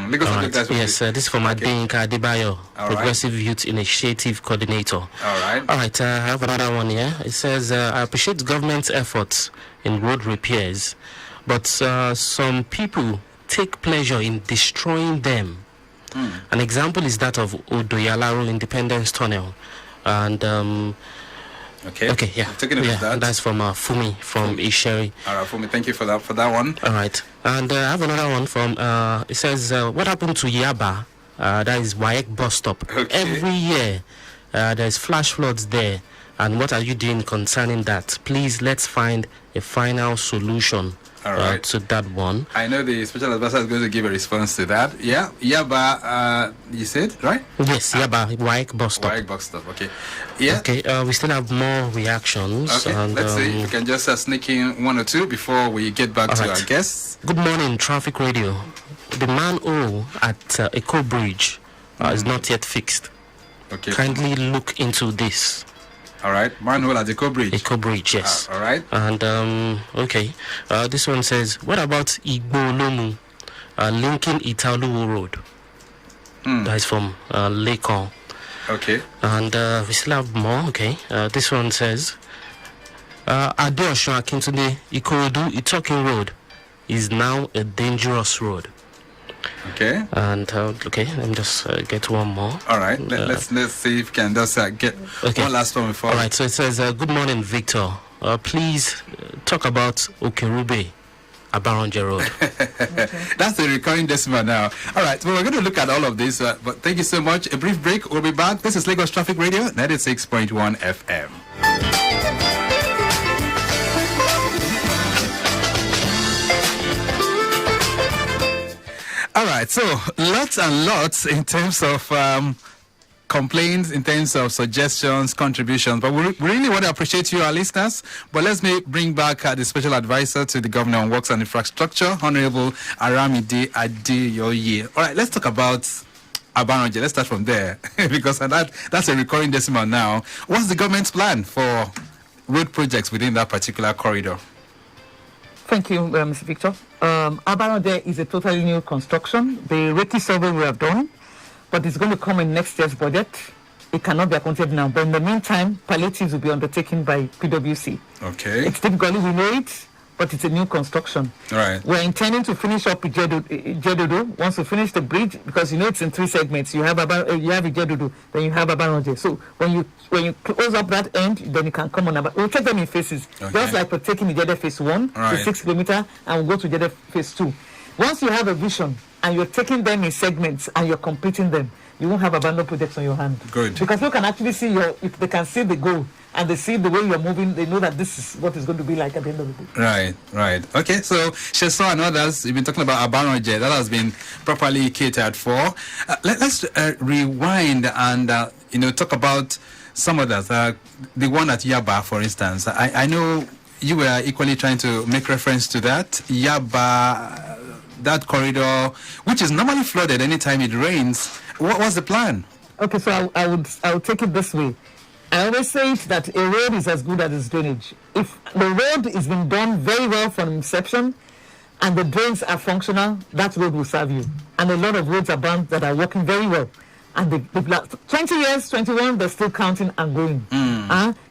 Lagos Expressway. Yes, this is from Adeyinka Adebayo, Progressive Youth Initiative Coordinator. All right. I have another one here. It says, I appreciate government's efforts in road repairs, but some people take pleasure in destroying them. An example is that of Odoyalaro Independence Tunnel. And that's from Fumi from Isheri. All right, Fumi, thank you for that one. All right, and I have another one from it says, what happened to Yaba? That is Waek bus stop. Every year there's flash floods there, and what are you doing concerning that? Please, let's find a final solution to that one. I know the Special Advisor is going to give a response to that. Yeah, Yaba, you said, right? Yes, Yaba, Waek bus stop. Waek bus stop, okay. Yeah. Okay, we still have more reactions. Okay, and, let's see if we can just sneak in one or two before we get back to our guests. Good morning, Traffic Radio. The manhole at Eco Bridge is not yet fixed. Okay. Kindly look into this. All right, manhole at Eco Bridge. Eco Bridge, yes. All right. And this one says, what about Igbo Lomu, linking Italuwo Road? That is from Lekon. Okay. And we still have more. Okay. This one says, Adeyoye Akintunde Ikorodu Itokin Road is now a dangerous road. Okay. And let me just get one more. All right. Let's see if we can just get one last one before. All right. So it says, good morning, Victor. Please talk about Okerube Abaronje Road. That's the recurring decimal now. All right. Well, we're going to look at all of this. But thank you so much. A brief break. We'll be back. This is Lagos Traffic Radio, 96.1 FM. right, so lots and lots in terms of complaints, in terms of suggestions, contributions. But we really want to appreciate you, our listeners. But let's bring back the special advisor to the Governor on Works and Infrastructure, Honorable Aramide Adeyoye. All right, let's talk about Aramide. Let's start from there because that's a recurring decimal now. What's the government's plan for road projects within that particular corridor? Thank you, Mr. Victor. Aramide is a totally new construction. The Reiki survey we have done, but it's going to come in next year's budget. It cannot be accounted now. But in the meantime, palliatives will be undertaken by PwC. Okay. It's difficult, we know it, but it's a new construction. All right. We're intending to finish up Ijedodo. Once we finish the bridge, because it's in 3 segments. You have Ijedodo, then you have Aramide. So when you close up that end, then you can come on. We'll take them in phases. Okay. Just like we're taking Ijedo phase 1, right, the 6 kilometer, and we'll go to Ijedo phase 2. Once you have a vision and you're taking them in segments and you're completing them, you won't have abandoned projects on your hand. Good. Because you can actually see if they can see the goal and they see the way you're moving, they know that this is what it's going to be like at the end of the day. Right. Okay, so Sheso and others, you've been talking about Aramide. That has been properly catered for. Let's rewind and talk about some others. The one at Yaba, for instance. I know you were equally trying to make reference to that. Yaba, that corridor, which is normally flooded anytime it rains. What was the plan? Okay, so I would take it this way. I always say that a road is as good as its drainage. If the road is being done very well from inception and the drains are functional, that road will serve you. And a lot of roads are bound that are working very well. And the 20 years, 21, they're still counting and going.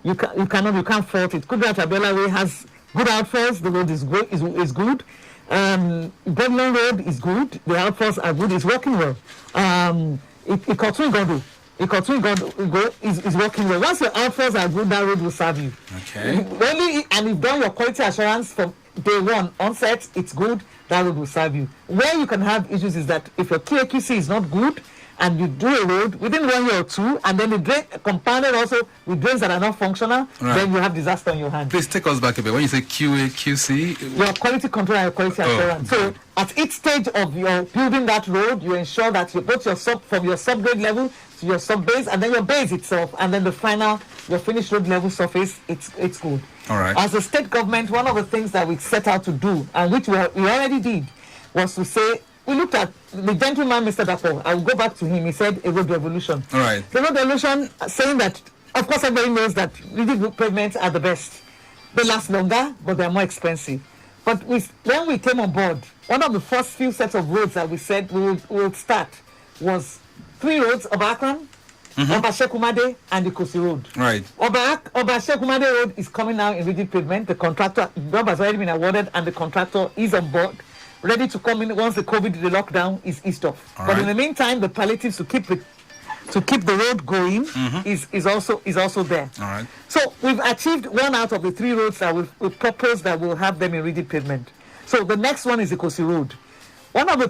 You can't fault it. Kudrat-Abiola Way has good outfalls. The road is good. Bedlam Road is good. The outfalls are good. It's working well. Ikotun Godo is working well. Once your outfalls are good, that road will serve you. Okay. And you've done your quality assurance from day one onset, it's good, that road will serve you. Where you can have issues is that if your QAQC is not good, and you do a road within 1 year or 2, and then the drain compounded also with drains that are not functional, then you have disaster on your hands. Please take us back a bit. When you say QAQC, your quality control and your quality assurance. So at each stage of your building that road, you ensure that you put from your subgrade level to your sub-base, and then your base itself, and then the final, your finished road level surface, it's good. All right. As a state government, one of the things that we set out to do, and which we already did, was to say, we looked at the gentleman, Mr. Dapo. I will go back to him. He said a road revolution. All right. The road revolution, saying that, of course, everybody knows that rigid pavements are the best. They last longer, but they're more expensive. But when we came on board, one of the first few sets of roads that we said we would start was 3 roads: Obakran, Obashekumade, and the Kosi Road. Right. Obashekumade Road is coming now in rigid pavement. The contractor, the job has already been awarded, and the contractor is on board, ready to come in once the COVID lockdown is eased off. But in the meantime, the palliatives to keep the road going is also there. All right. So we've achieved 1 out of the 3 roads that we've proposed that will have them in rigid pavement. So the next one is the Ikosi Road. One of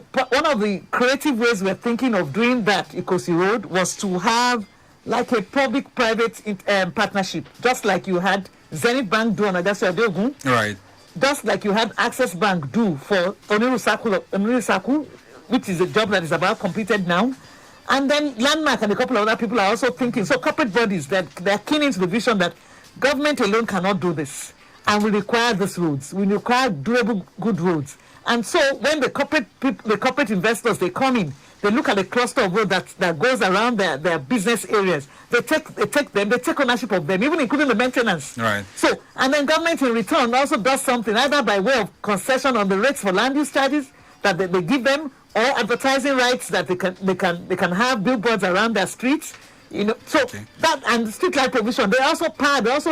the creative ways we're thinking of doing that Ikosi Road was to have like a public-private partnership, just like you had Zenith Bank do on Adasua Adeogun. Right. Just like you had Access Bank do for Onirusaku, which is a job that is about completed now. And then Landmark and a couple of other people are also thinking. So corporate bodies, they're keen into the vision that government alone cannot do this. And we require these roads. We require durable, good roads. And so when the corporate investors, they come in, they look at the cluster of road that goes around their business areas. They take ownership of them, even including the maintenance. Right. So, and then government in return also does something, either by way of concession on the rates for land use charges that they give them, or advertising rights that they can have billboards around their streets. That and street light provision, they also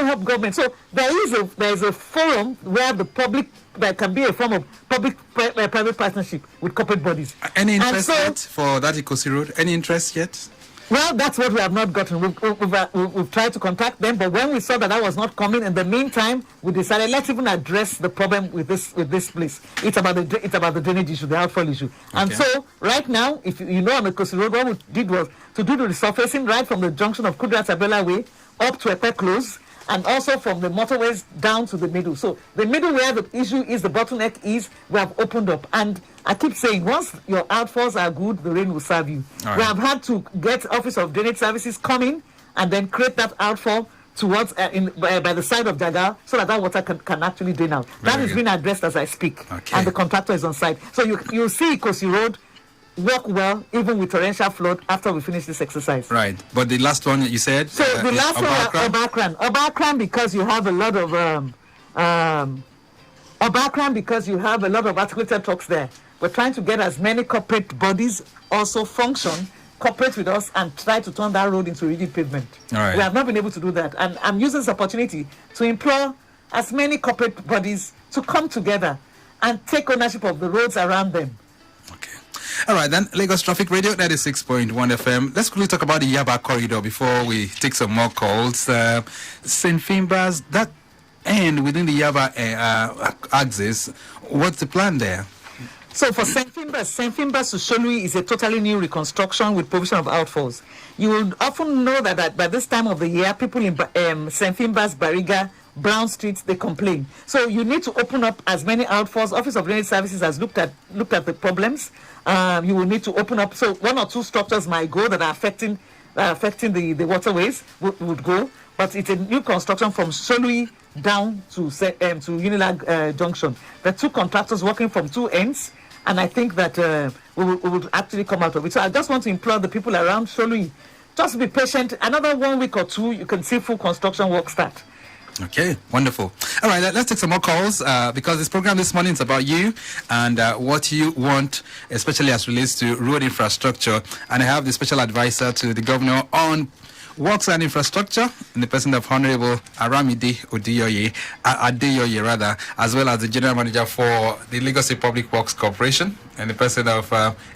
help government. So there is a forum where there can be a form of public-private partnership with corporate bodies. Any interest yet for that Ikosi Road? Any interest yet? Well, that's what we have not gotten. We've tried to contact them, but when we saw that was not coming, in the meantime, we decided let's even address the problem with this place. It's about the drainage issue, the outfall issue. Okay. And so right now, if you know on the Ikosi Road, what we did was to do the resurfacing right from the junction of Kudrat-Abiola Way up to Epe Close, and also from the motorways down to the middle. So the middle where the issue is, the bottleneck is, we have opened up. And I keep saying, once your outfalls are good, the rain will serve you. Right. We have had to get Office of Drainage Services coming and then create that outfall towards by the side of Jaga, so that water can actually drain out. That is being addressed as I speak. Okay. And the contractor is on site. So you'll see Kosi Road work well, even with torrential flood, after we finish this exercise. Right. But the last one you said? So the last one, Obakran, because you have a lot of Obakran, because you have a lot of articulated trucks there. We're trying to get as many corporate bodies also function, cooperate with us, and try to turn that road into rigid pavement. All right. We have not been able to do that. And I'm using this opportunity to implore as many corporate bodies to come together and take ownership of the roads around them. All right, then, Lagos Traffic Radio, 96.1 FM. Let's quickly talk about the Yaba corridor before we take some more calls. St. Finbar's, that end within the Yaba axis, what's the plan there? So for St. Finbar's to Sholui is a totally new reconstruction with provision of outfalls. You will often know that by this time of the year, people in St. Finbar's, Bariga, Brown Street, they complain. So you need to open up as many outfalls. Office of Drainage Services has looked at the problems. You will need to open up. So one or two structures might go that are affecting the waterways would go. But it's a new construction from Sholui down to Unilag Junction. There are two contractors working from two ends. And I think that we will actually come out of it. So I just want to implore the people around Sholui, just be patient. Another 1 week or two, you can see full construction work start. Okay, wonderful. All right, let's take some more calls because this program this morning is about you and what you want, especially as relates to road infrastructure. And I have the special advisor to the governor on works and infrastructure in the person of Honorable Aramide Adeyoye, as well as the general manager for the Lagos State Public Works Corporation and the person of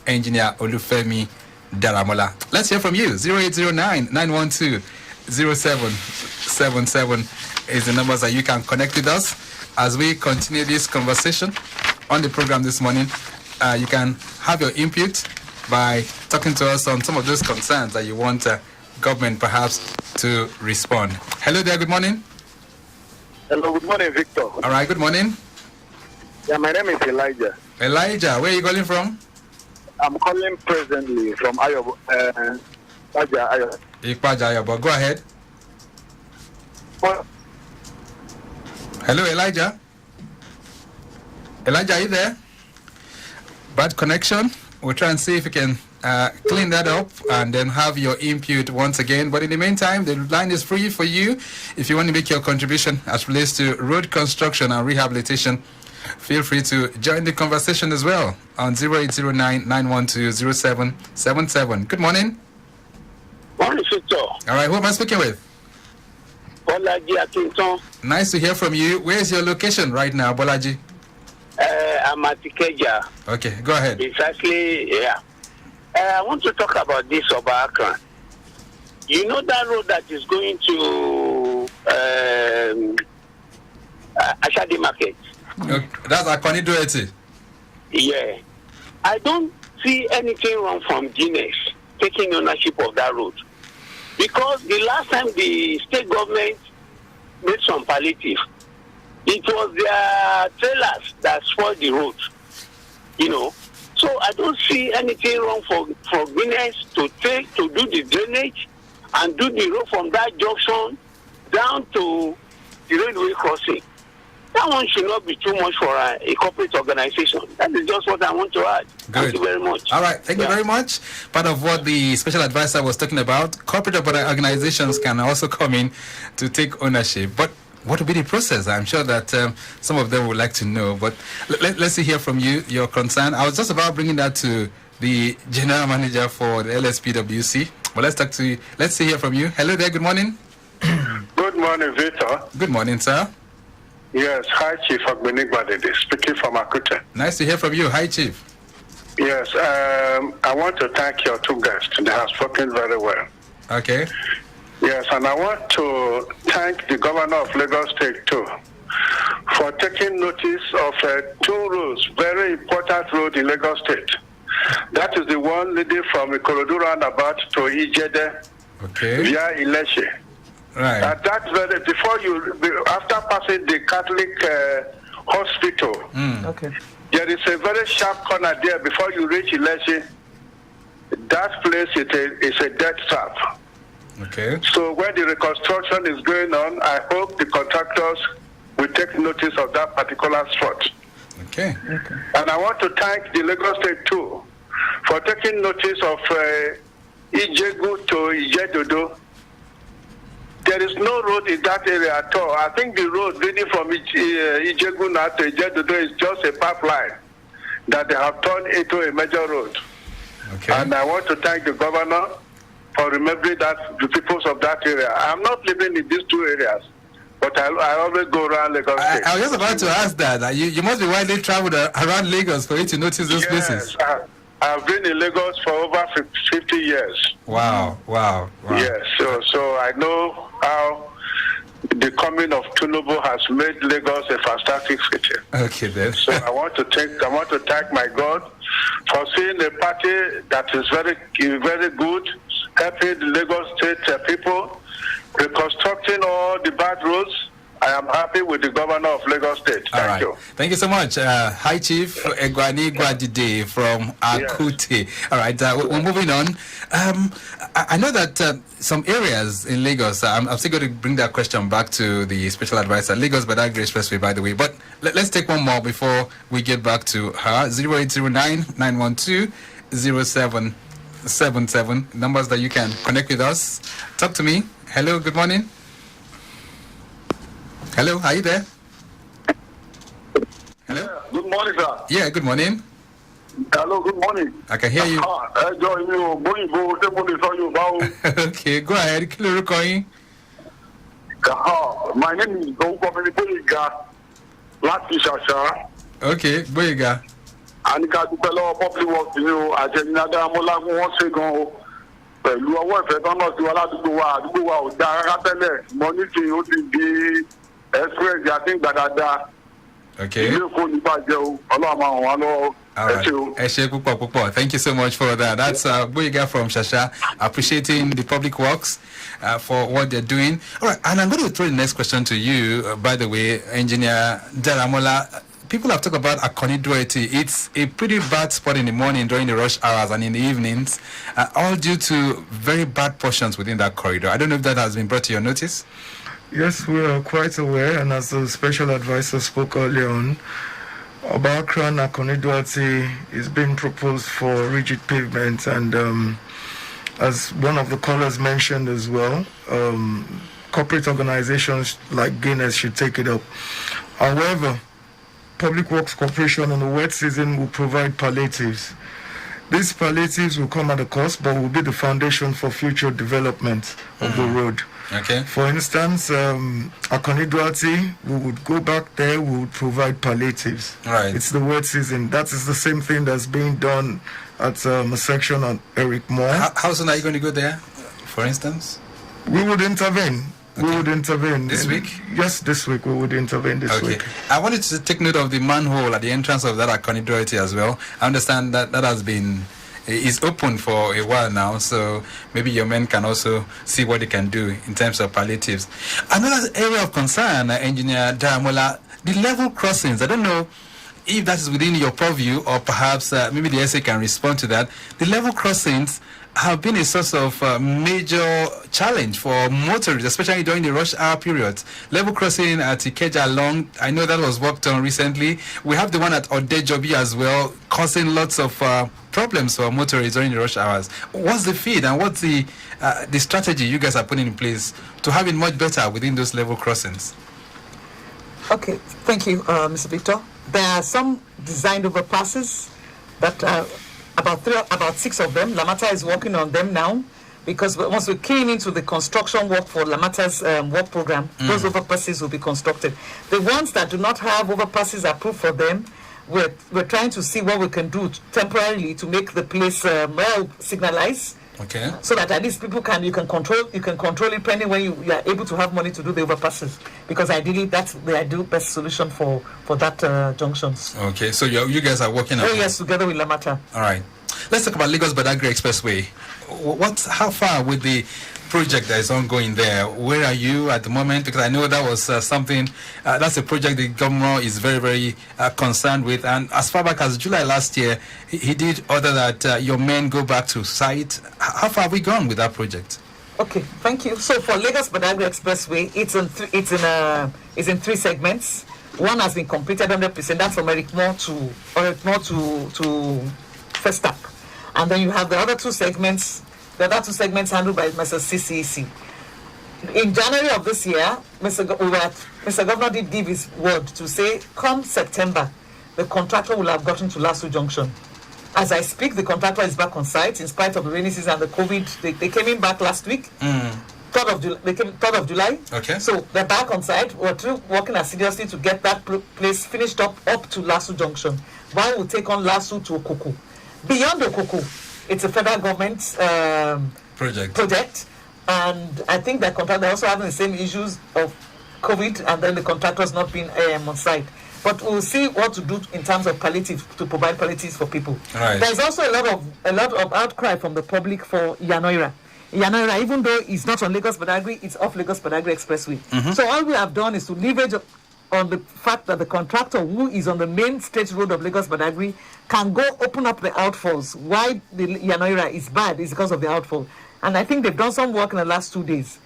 engineer Olufemi Daramola. Let's hear from you. 0809-912-0777 is the numbers that you can connect with us as we continue this conversation on the program this morning. You can have your input by talking to us on some of those concerns that you want government perhaps to respond. Hello there, good morning. Hello, good morning, Victor. All right, good morning. Yeah, my name is Elijah. Elijah, where are you calling from? I'm calling presently from Ayobo. Ayobo. Go ahead. Hello, Elijah. Elijah, are you there? Bad connection. We'll try and see if we can clean that up and then have your input once again. But in the meantime, the line is free for you. If you want to make your contribution as relates to road construction and rehabilitation, feel free to join the conversation as well on 0809-912-0777. Good morning. Morning, Victor. All right, who am I speaking with? Bolaji Akinton. Nice to hear from you. Where is your location right now, Bolaji? I'm at Ikeja. Okay, go ahead. Exactly, yeah. I want to talk about this Obakran. You know that road that is going to Ashadi Market? Okay, that's Akonidoeti. Yeah. I don't see anything wrong from Guinness taking ownership of that road. Because the last time the state government made some palliative, it was their trailers that spoiled the road. So I don't see anything wrong for Guinness to do the drainage and do the road from that junction down to the railway crossing. That one should not be too much for a corporate organization. That is just what I want to add. Good. Thank you very much. All right, thank you very much. Part of what the special advisor was talking about, corporate organizations can also come in to take ownership. But what will be the process? I'm sure that some of them would like to know. But let's hear from you, your concern. I was just about bringing that to the general manager for the LSPWC. But let's hear from you. Hello there, good morning. Good morning, Victor. Good morning, sir. Yes, hi, Chief Ogbenigbadede, speaking from Akute. Nice to hear from you. Hi, Chief. Yes, I want to thank your two guests. They have spoken very well. Okay. Yes, and I want to thank the governor of Lagos State, too, for taking notice of two roads, very important road in Lagos State. That is the one leading from Ikorodu roundabout to Ijede via Ileshe. Right. After passing the Catholic hospital, Okay. there is a very sharp corner there before you reach Ileshe. That place is a death trap. Okay. So when the reconstruction is going on, I hope the contractors will take notice of that particular spot. Okay. And I want to thank the Lagos State too for taking notice of Ijegu to Ijedodo. There is no road in that area at all. I think the road leading from Ijegu now to Ijedodo is just a pipeline that they have turned into a major road. Okay. And I want to thank the governor for remembering the peoples of that area. I'm not living in these two areas, but I always go around Lagos State. I was just about to ask that. You must be widely traveled around Lagos for you to notice those places. I've been in Lagos for over 50 years. Wow. Yes, so I know how the coming of Tinubu has made Lagos a fantastic city. Okay, then. So I want to thank my God for seeing a party that is very good, helping the Lagos State people, reconstructing all the bad roads. I am happy with the governor of Lagos State. Thank you. Thank you so much. Hi, Chief Egwani Gwadide from Akute. All right, we're moving on. I know that some areas in Lagos, I'm still going to bring that question back to the special advisor. Lagos Badagry Expressway, by the way. But let's take one more before we get back to her. 0809-912-0777. Numbers that you can connect with us. Talk to me. Hello, good morning. Hello, are you there? Hello? Good morning, sir. Yeah, good morning. Hello, good morning. I can hear you. Okay, go ahead. My name is Boyiga. Okay, Boyiga. And public works, Daramola wọ́n ṣe gan o. Pẹ̀lú ọwọ́ ìfẹ́ tán náà sí wa ládùúgbò wa ò dá rárá tẹ́lẹ̀. Mo ní kí ó ti di express àti ìgbàdàdà. Okay. Ilé ìfowó nípa jẹ́ o, Ọlọ́run máa ràn wá lọ́wọ́. Thank you so much for that. That's Boyiga from Shasha, appreciating the public works for what they're doing. All right, and I'm going to throw the next question to you, by the way, Engineer Daramola. People have talked about Akonidweti. It's a pretty bad spot in the morning during the rush hours and in the evenings, all due to very bad portions within that corridor. I don't know if that has been brought to your notice. Yes, we are quite aware, and as the special advisor spoke earlier on, about Akonidweti is being proposed for rigid pavement, and as one of the callers mentioned as well, corporate organizations like Guinness should take it up. However, Public Works Corporation in the wet season will provide palliatives. These palliatives will come at a cost, but will be the foundation for future development of the road. Okay. For instance, Akonidwati, we would go back there, we would provide palliatives. Right. It's the wet season. That is the same thing that's being done at a section on Eric Moore. How soon are you going to go there, for instance? We would intervene. Okay. We would intervene. This week? Yes, this week. We would intervene this week. I wanted to take note of the manhole at the entrance of that Akonidwati as well. I understand that has been... is open for a while now, so maybe your men can also see what they can do in terms of palliatives. Another area of concern, Engineer Daramola, the level crossings. I don't know if that is within your purview, or perhaps maybe the SA can respond to that. The level crossings have been a source of major challenge for motorists, especially during the rush hour periods. Level crossing at Ikeja Long, I know that was worked on recently. We have the one at Adeyoye as well, causing lots of problems for motorists during the rush hours. What's the feed and what's the strategy you guys are putting in place to have it much better within those level crossings? Okay, thank you, Mr. Victor. There are some designed overpasses that about 6 of them. Lamata is working on them now, because once we came into the construction work for Lamata's work program, those overpasses will be constructed. The ones that do not have overpasses approved for them, we're trying to see what we can do temporarily to make the place well signalized. Okay. So that at least you can control it pending when you are able to have money to do the overpasses, because ideally that's the ideal best solution for that junctions. Okay, so you guys are working on yes, together with Lamata. All right. Let's talk about Lagos Badagry Expressway. How far with the project that is ongoing there? Where are you at the moment? Because I know that was that's a project the governor is very, very concerned with. And as far back as July last year, he did order that your men go back to site. How far have we gone with that project? Okay, thank you. So for Lagos Badagry Expressway, it's in three segments. One has been completed 100%. That's from Erikmore to Festac. And then you have the other two segments. The other two segments handled by Mr. CCEC. In January of this year, Mr. Governor did give his word to say, come September, the contractor will have gotten to Lasso Junction. As I speak, the contractor is back on site in spite of the rainy season and the COVID. They came in back last week. 3rd of July. Okay. So they're back on site. We're working assiduously to get that place finished up to Lasso Junction. While we take on Lasso to Okoko. Beyond Okoko, it's a federal government project. And I think that they're also having the same issues of COVID and then the contractors not being on site. But we'll see what to do in terms of palliative, to provide palliatives for people. Right. There's also a lot of outcry from the public for Yanoira. Yanoira, even though it's not on Lagos Badagry, it's off Lagos Badagry Expressway. Mm-hmm. So all we have done is to leverage on the fact that the contractor who is on the main state road of Lagos Badagry can go open up the outfalls. Why the Yanoira is bad is because of the outfall. And I think they've done some work in the last 2 days.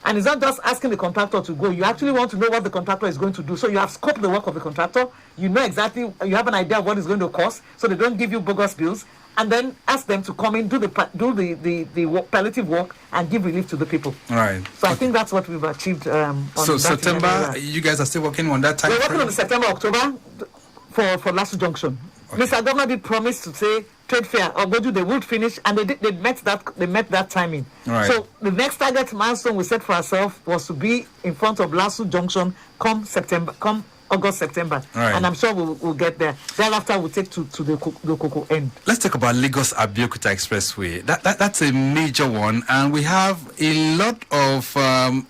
And it's not just asking the contractor to go. You actually want to know what the contractor is going to do. So you have scoped the work of the contractor. You know exactly, you have an idea of what it's going to cost. So they don't give you bogus bills. And then ask them to come in, do the palliative work, and give relief to the people. Right. So I think that's what we've achieved. So September, you guys are still working on that time? We're working on the September, October for Lasso Junction. Okay. Mr. Governor did promise to say trade fair or Goju they would finish, and they met that timing. Right. So the next target milestone we set for ourselves was to be in front of Lasso Junction come August, September. Right. And I'm sure we'll get there. Thereafter, we'll take to the Koko end. Let's talk about Lagos Abeokuta Expressway. That's a major one, and we have a lot of some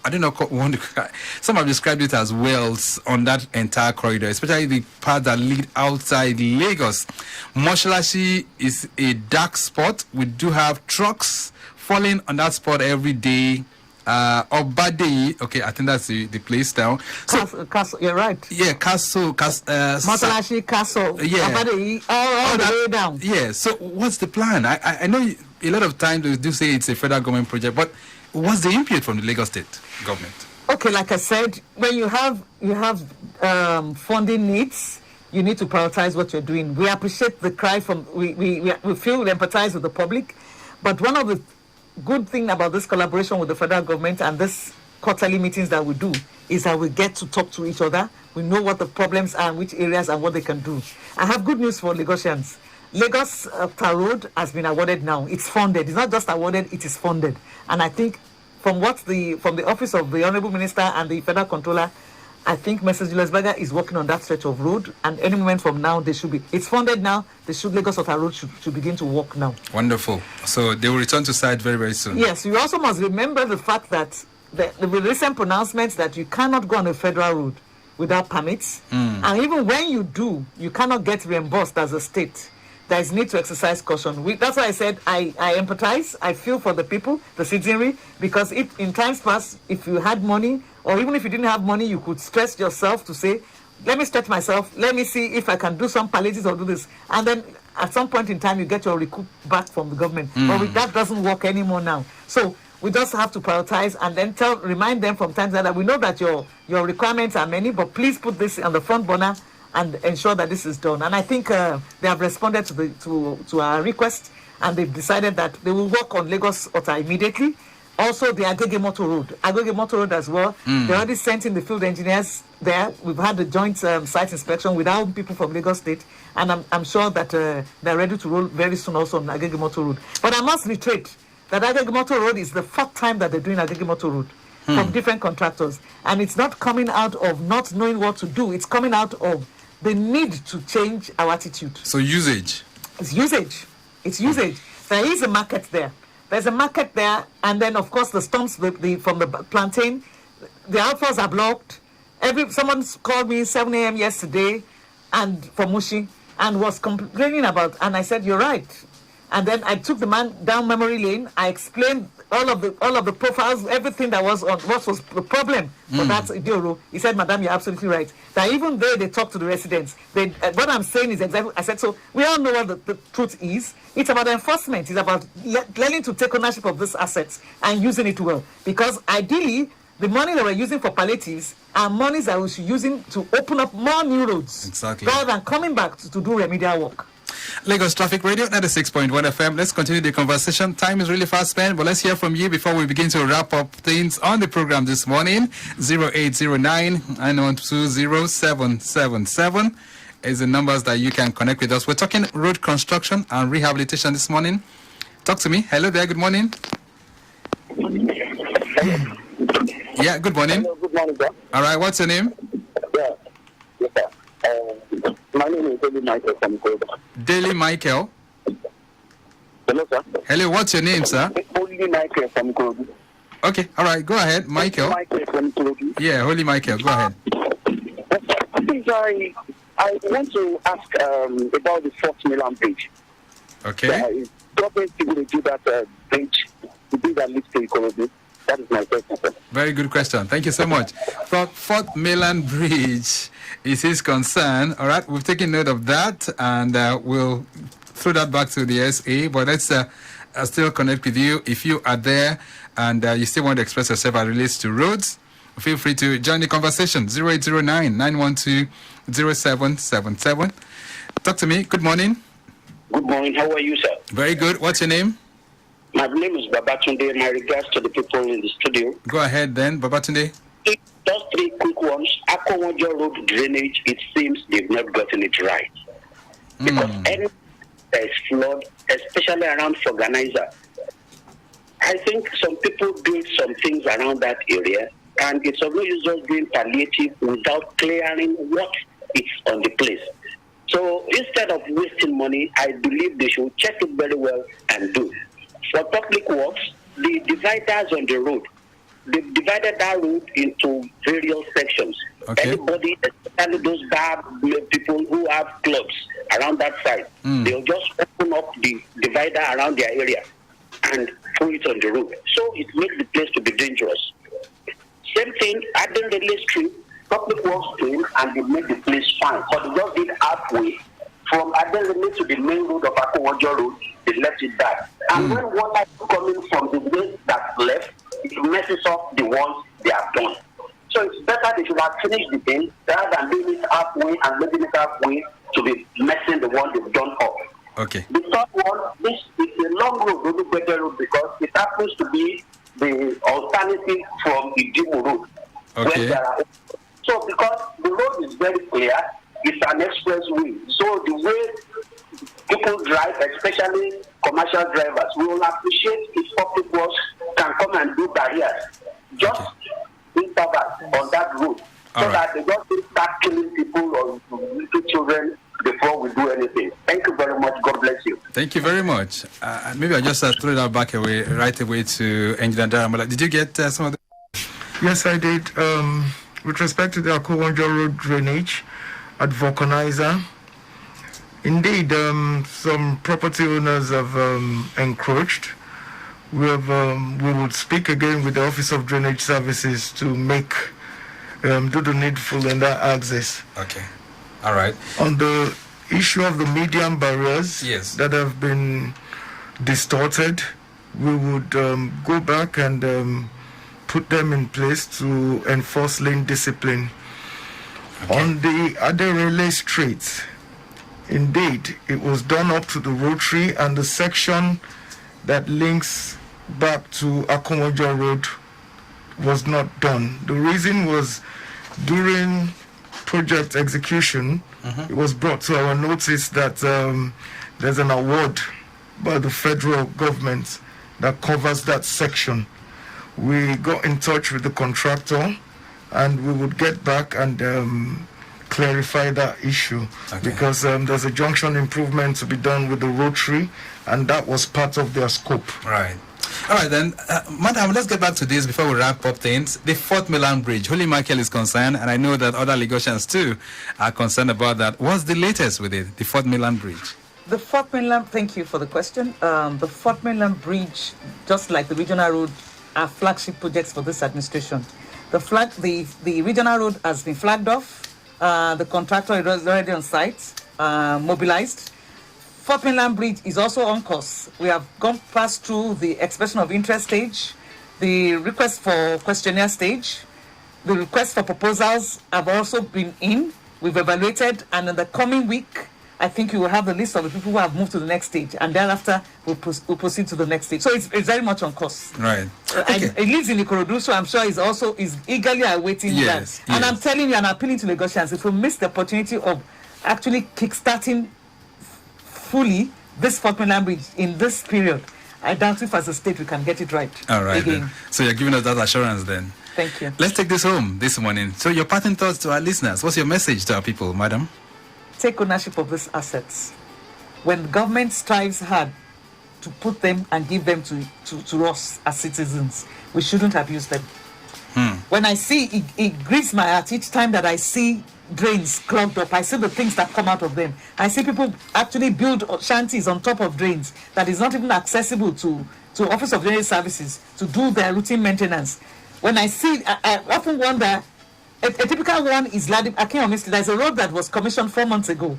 have described it as wells on that entire corridor, especially the part that lead outside Lagos. Moshalashi is a dark spot. We do have trucks falling on that spot every day. Obade, okay, I think that's the place now. So, Castle, you're right. Yeah, Castle. Matalashi, Castle. Yeah. Obade, all the way down. Yeah. So, what's the plan? I know a lot of times they do say it's a federal government project, but what's the input from the Lagos state government? Okay, like I said, when you have funding needs, you need to prioritize what you're doing. We appreciate the cry from we feel we empathize with the public, but one of the good thing about this collaboration with the federal government and this quarterly meetings that we do is that we get to talk to each other. We know what the problems are, which areas, and what they can do. I have good news for Lagosians. Lagos Road has been awarded now. It's funded. It's not just awarded, it is funded. And I think from the office of the Honorable Minister and the Federal Controller, I think Mrs. Julius Berger is working on that stretch of road, and any moment from now, it's funded now, Lagos Road should begin to work now. Wonderful. So they will return to site very, very soon. Yes, you also must remember the fact that the recent pronouncements that you cannot go on a federal road without permits, and even when you do, you cannot get reimbursed as a state. There is need to exercise caution. That's why I said I empathize, I feel for the people, the citizenry, because in times past, if you had money, or even if you didn't have money, you could stress yourself to say, let me stretch myself, let me see if I can do some palliatives or do this. And then at some point in time, you get your recoup back from the government. But that doesn't work anymore now. So we just have to prioritize and then remind them from time to time that we know that your requirements are many, but please put this on the front burner and ensure that this is done. And I think they have responded to our request, and they've decided that they will work on Lagos Ota immediately. Also, the Agege Motor Road as well. They already sent in the field engineers there. We've had the joint site inspection with our people from Lagos State, and I'm sure that they're ready to roll very soon also on Agege Motor Road. But I must reiterate that Agege Motor Road is the fourth time that they're doing Agege Motor Road from different contractors. And it's not coming out of not knowing what to do. It's coming out of the need to change our attitude. So usage. It's usage. There is a market there. There's a market there, and then of course the storms from the plantain, the outfalls are blocked. Someone called me 7 a.m. yesterday, and from Mushi, and was complaining about. And I said, "You're right. And then I took the man down memory lane. I explained all of the profiles, everything that was on what was the problem for that Idioro. He said, Madam, you're absolutely right. That even though they talk to the residents, what I'm saying is exactly. I said, so we all know what the truth is. It's about enforcement. It's about learning to take ownership of these assets and using it well. Because ideally, the money that we're using for palliatives are monies that we should be using to open up more new roads. Exactly. Rather than coming back to do remedial work. Lagos Traffic Radio 96.1 FM. Let's continue the conversation. Time is really fast spent, but let's hear from you before we begin to wrap up things on the program this morning. 0809-912-0777 is the numbers that you can connect with us. We're talking road construction and rehabilitation this morning. Talk to me. Hello there. Good morning. Yeah, good morning. Hello, good morning, sir. All right, what's your name? Yeah, yes, sir. My name is Daily Michael from Kobe. Daily Michael. Hello, sir. Hello, what's your name, sir? Holy Michael from Kobe. Okay, all right, go ahead, Michael. Michael from Kobe. Yeah, Holy Michael, go ahead. Please, I want to ask about the Fort Milan Bridge. Okay. Is government going to do that bridge to do that lift to Ikorodu? That is my question, sir. Very good question. Thank you so much. Fort Milan Bridge is his concern. All right, we've taken note of that, and we'll throw that back to the SA. But let's still connect with you. If you are there and you still want to express yourself as relates to roads, feel free to join the conversation. 0809-912-0777. Talk to me. Good morning. Good morning. How are you, sir? Very good. What's your name? My name is Babatunde. My regards to the people in the studio. Go ahead then, Babatunde. Just three quick ones. Akowojo Road drainage, it seems they've not gotten it right. Because any there is flood, especially around Forganizer. I think some people build some things around that area, and it's of no use just doing palliative without clearing what is on the place. So instead of wasting money, I believe they should check it very well and do. For public works, the dividers on the road, they've divided that road into various sections. Okay. Everybody, especially those bad people who have clubs around that side, they'll just open up the divider around their area and throw it on the road. So it makes the place to be dangerous. Same thing, Adeyoye Street, public works came and they made the place fine. So they just did halfway from Adeyoye to the main road of Akowojo Road. They left it back. And when water is coming from the way that's left, it messes up the ones they have done. So it's better they should have finished the thing rather than doing it halfway and leaving it halfway to be messing the one they've done up. Okay. The third one, this is a long road, better road, because it happens to be the alternative from the Dimo Road. Okay. So because the road is very clear, it's an expressway. So the way people drive, especially commercial drivers, we will appreciate if public works can come and do barriers just interval on that road, so that they don't start killing people or little children before we do anything. Thank you very much. God bless you. Thank you very much. Maybe I'll just throw that back right away to Engineer Daramola. Did you get some of the... Yes, I did. With respect to the Akowojo Road drainage at Vulcanizer, indeed, some property owners have encroached. We would speak again with the Office of Drainage Services to make do the needful in that access. Okay. All right. On the issue of the median barriers that have been distorted, we would go back and put them in place to enforce lane discipline. Okay. On the Adeyoye Street, indeed, it was done up to the rotary, and the section that links back to Akowojo Road was not done. The reason was during project execution, it was brought to our notice that there's an award by the federal government that covers that section. We got in touch with the contractor, and we would get back and clarify that issue, because there's a junction improvement to be done with the rotary, and that was part of their scope. Right. All right, then, Madam, let's get back to this before we wrap up things. The Fort Milan Bridge, Holy Michael is concerned, and I know that other Lagosians too are concerned about that. What's the latest with it, the Fort Milan Bridge? The Fourth Mainland, thank you for the question. The Fourth Mainland Bridge, just like the regional road, are flagship projects for this administration. The regional road has been flagged off. The contractor is already on site, mobilized. Fourth Mainland Bridge is also on course. We have gone past through the expression of interest stage, the request for questionnaire stage, the request for proposals have also been in. We've evaluated, and in the coming week, I think you will have the list of the people who have moved to the next stage, and thereafter we'll proceed to the next stage. So it's very much on course. Right. Okay. It lives in Ikorodu, so I'm sure is eagerly awaiting that. And I'm telling you and appealing to Lagosians, if we miss the opportunity of actually kickstarting fully this Fourth Mainland Bridge in this period, I doubt if as a state we can get it right. All right. Then. So you're giving us that assurance then. Thank you. Let's take this home this morning. So your parting thoughts to our listeners. What's your message to our people, madam? Take ownership of these assets. When the government strives hard to put them and give them to us as citizens, we shouldn't abuse them. When I see, it grieves my heart each time that I see drains clogged up. I see the things that come out of them. I see people actually build shanties on top of drains that is not even accessible to Office of Drainage Services to do their routine maintenance. When I see, I often wonder, a typical one is Akinyomi. There's a road that was commissioned 4 months ago.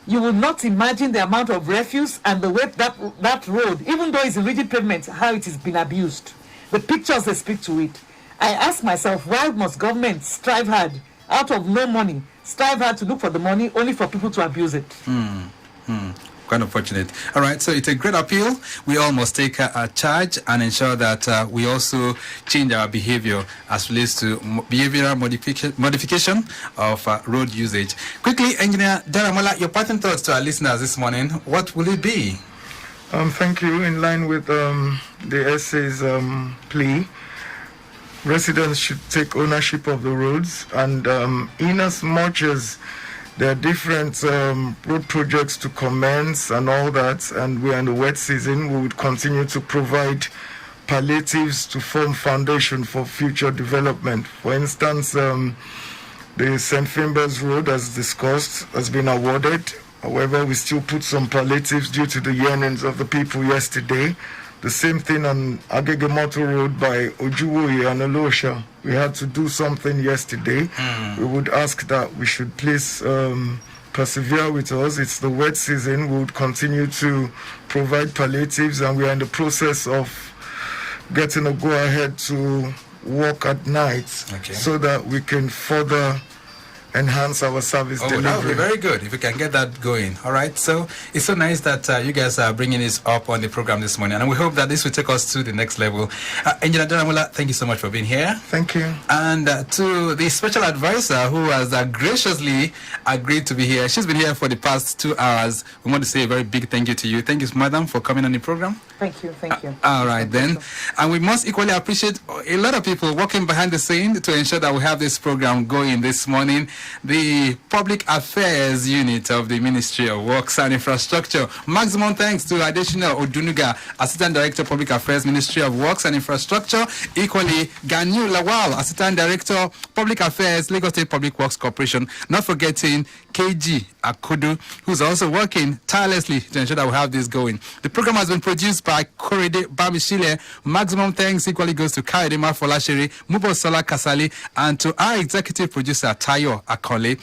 You will not imagine the amount of refuse and the way that road, even though it's a rigid pavement, how it has been abused. The pictures, they speak to it. I ask myself, why must government strive hard, out of no money, strive hard to look for the money only for people to abuse it? Quite unfortunate. All right, so it's a great appeal. We all must take a charge and ensure that we also change our behavior as relates to behavioral modification of road usage. Quickly, Engineer Daramola, your parting thoughts to our listeners this morning. What will it be? Thank you. In line with the SA's plea, residents should take ownership of the roads, and in as much as there are different road projects to commence and all that, and we're in the wet season, we would continue to provide palliatives to form foundation for future development. For instance, the St. Finbar's Road, as discussed, has been awarded. However, we still put some palliatives due to the yearnings of the people yesterday. The same thing on Agegemoto Road by Ojuwoye and Olosha. We had to do something yesterday. We would ask that we should please persevere with us. It's the wet season. We would continue to provide palliatives, and we are in the process of getting a go-ahead to walk at night so that we can further enhance our service delivery. That would be very good if we can get that going. All right, so it's so nice that you guys are bringing this up on the program this morning, and we hope that this will take us to the next level. Engineer Daramola, thank you so much for being here. Thank you. And to the special advisor who has graciously agreed to be here. She's been here for the past 2 hours. We want to say a very big thank you to you. Thank you, madam, for coming on the program. Thank you. All right, then. And we must equally appreciate a lot of people working behind the scene to ensure that we have this program going this morning. The Public Affairs Unit of the Ministry of Works and Infrastructure. Maximum thanks to Adesina Odunuga, Assistant Director, Public Affairs, Ministry of Works and Infrastructure. Equally, Ganyu Lawal, Assistant Director, Public Affairs, Lagos State Public Works Corporation. Not forgetting KG Akudu, who's also working tirelessly to ensure that we have this going. The program has been produced by Korede Bamishile. Maximum thanks equally goes to Kaidema Folashiri, Mubosola Kasali, and to our executive producer, Tayo Akole.